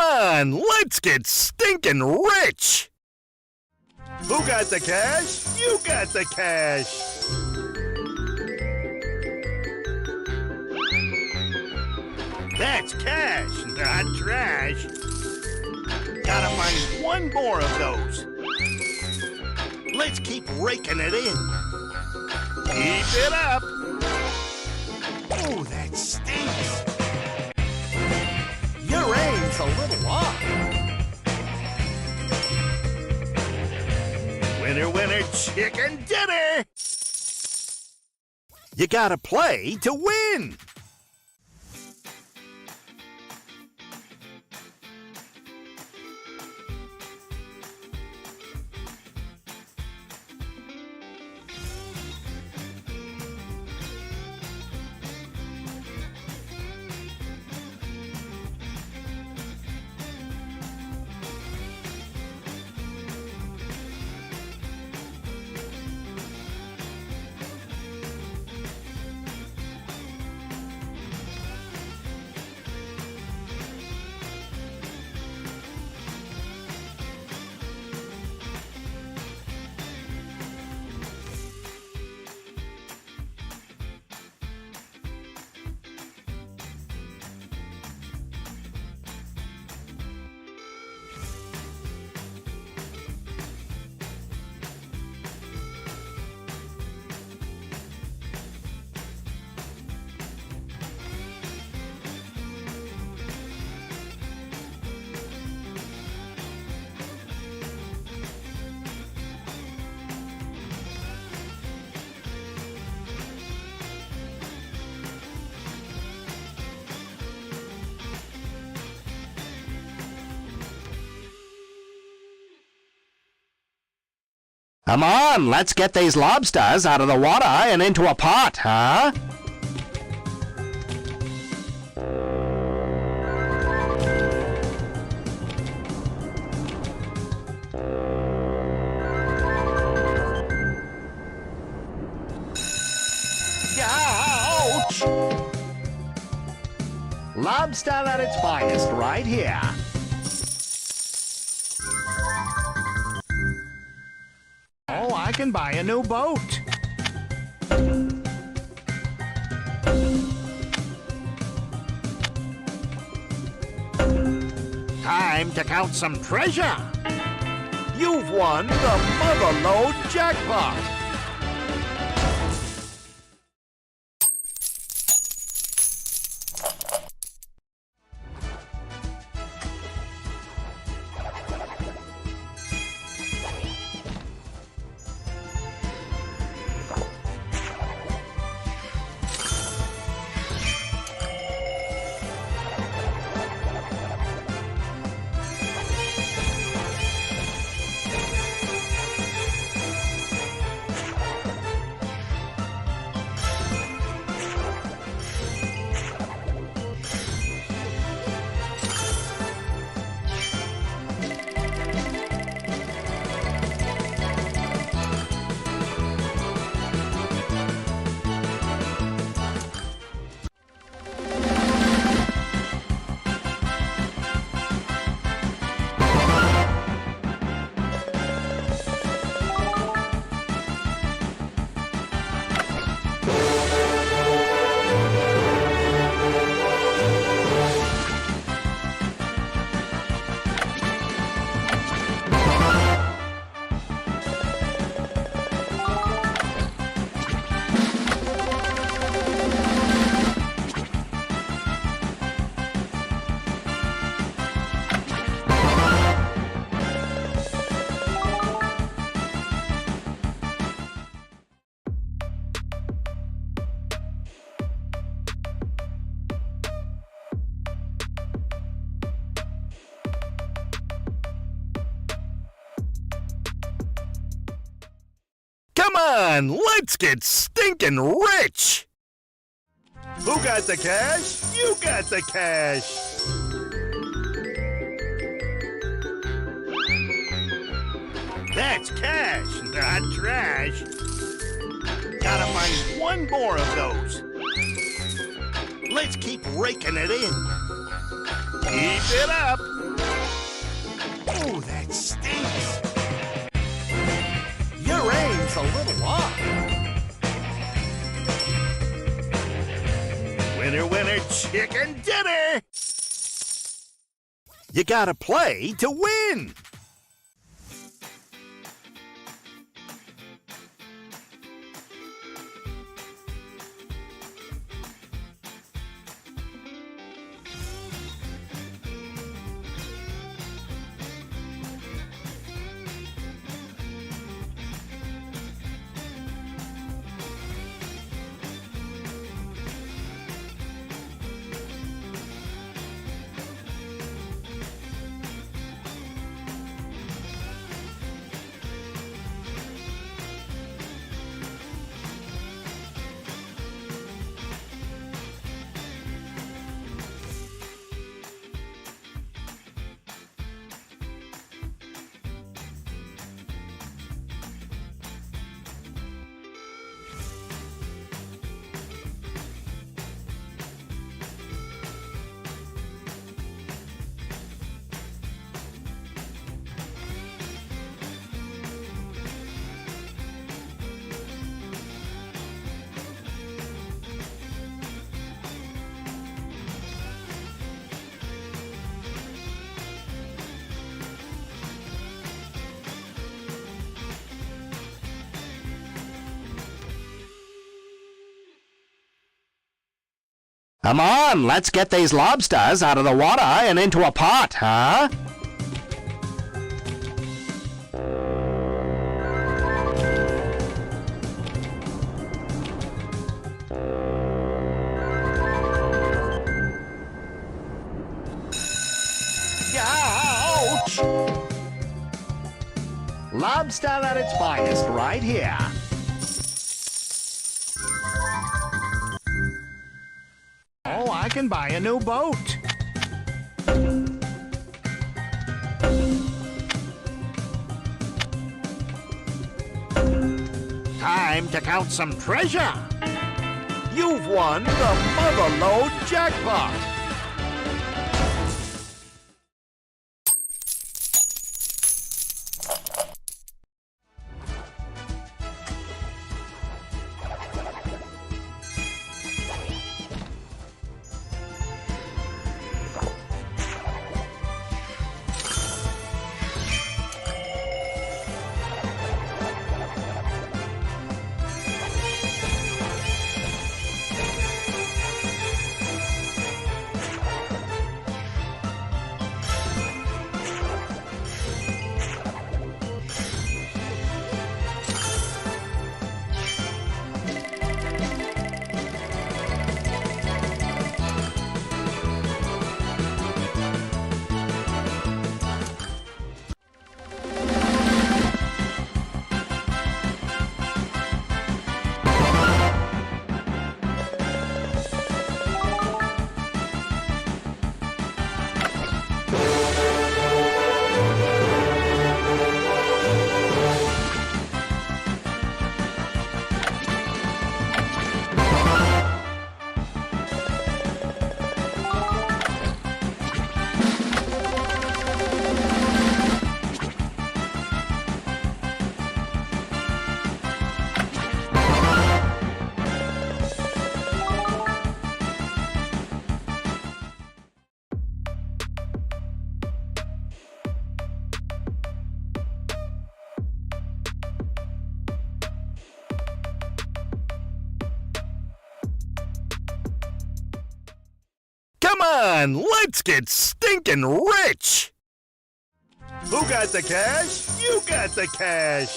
on, let's get stinking rich! Who got the cash? You got the cash! That's cash, not trash. Gotta find one more of those. Let's keep raking it in. Keep it up. Oh, that stinks. Your aim's a little off. Winner, winner, chicken dinner. You gotta play to win. Come on, let's get these lobsters out of the water and into a pot, huh? Ouch! Lobster at its finest right here. Oh, I can buy a new boat. Time to count some treasure. You've won the Motherlode jackpot. Come on, let's get stinking rich! Who got the cash? You got the cash! That's cash, not trash. Gotta find one more of those. Let's keep raking it in. Keep it up. that stinks. Your aim's a little off. Winner, winner, chicken dinner! You gotta play to win! Come on, let's get these lobsters out of the water and into a pot, huh? Ouch! Lobster at its finest right here. Oh, I can buy a new boat. Time to count some treasure. You've won the Motherlode Jackpot! Come on, let's get stinking rich! Who got the cash? You got the cash!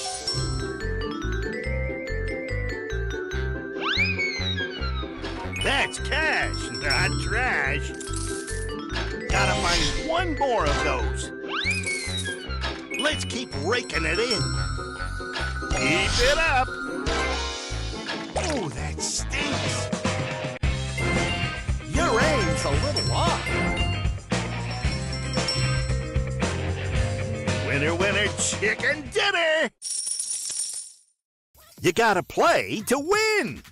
That's cash, not trash. Gotta find one more of those. Let's keep raking it in. Keep it up. Oh, that stinks. Your aim's a little off. Winner, winner, chicken dinner! You gotta play to win!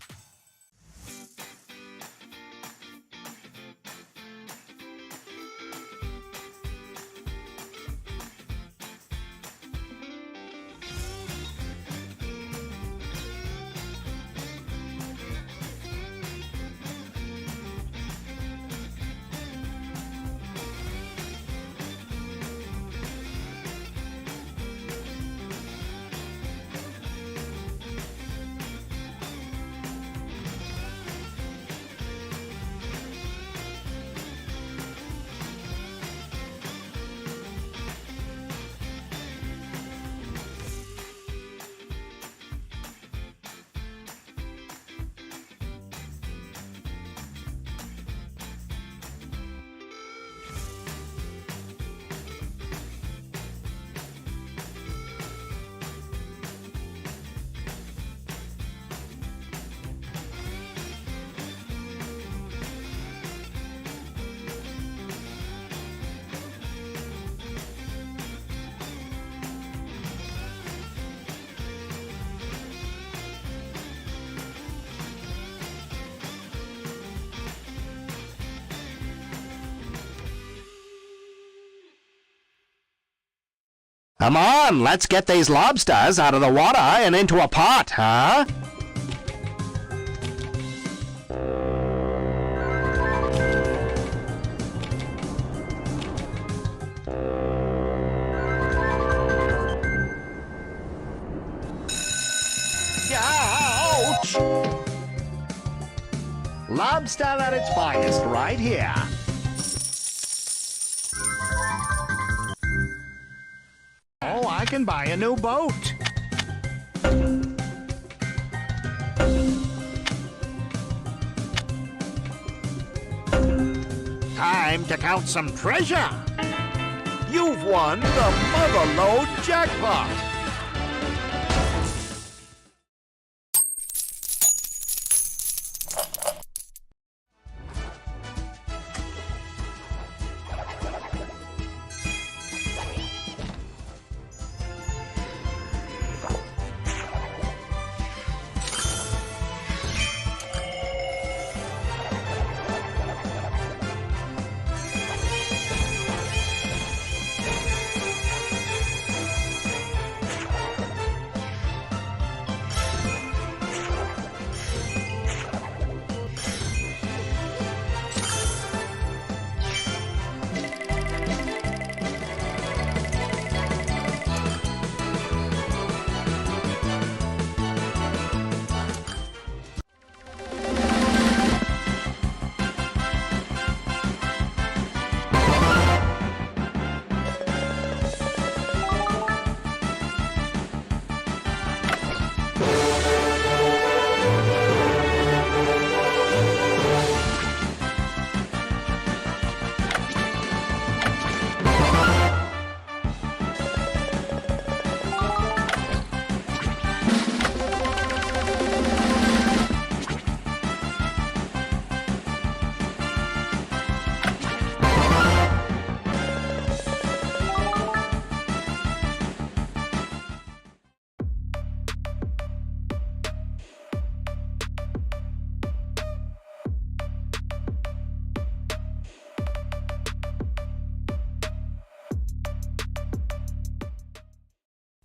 Come on, let's get these lobsters out of the water and into a pot, huh? Ouch! Lobster at its finest right here. Oh, I can buy a new boat. Time to count some treasure. You've won the Motherload Jackpot.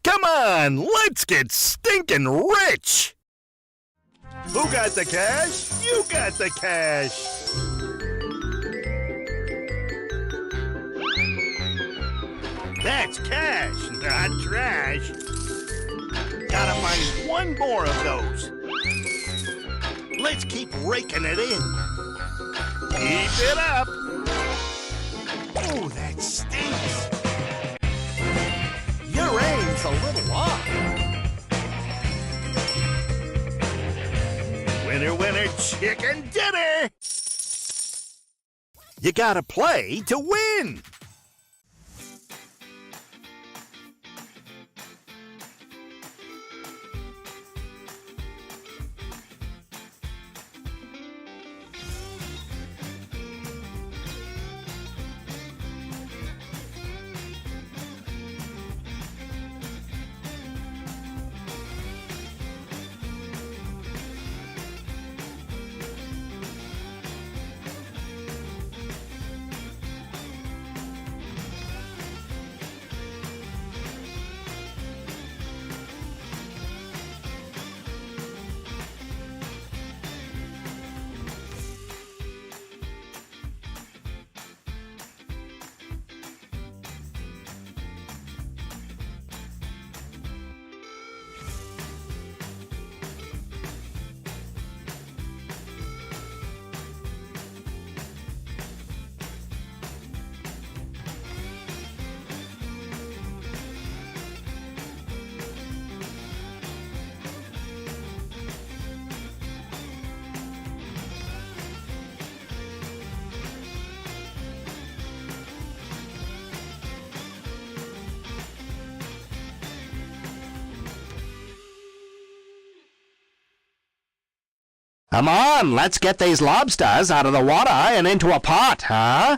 Come on, let's get stinking rich! Who got the cash? You got the cash. That's cash, not trash. Gotta find one more of those. Let's keep raking it in. Keep it up. Oh, that stinks. Your aim's a little off. Winner, winner, chicken dinner! You gotta play to win! Come on, let's get these lobsters out of the water and into a pot, huh?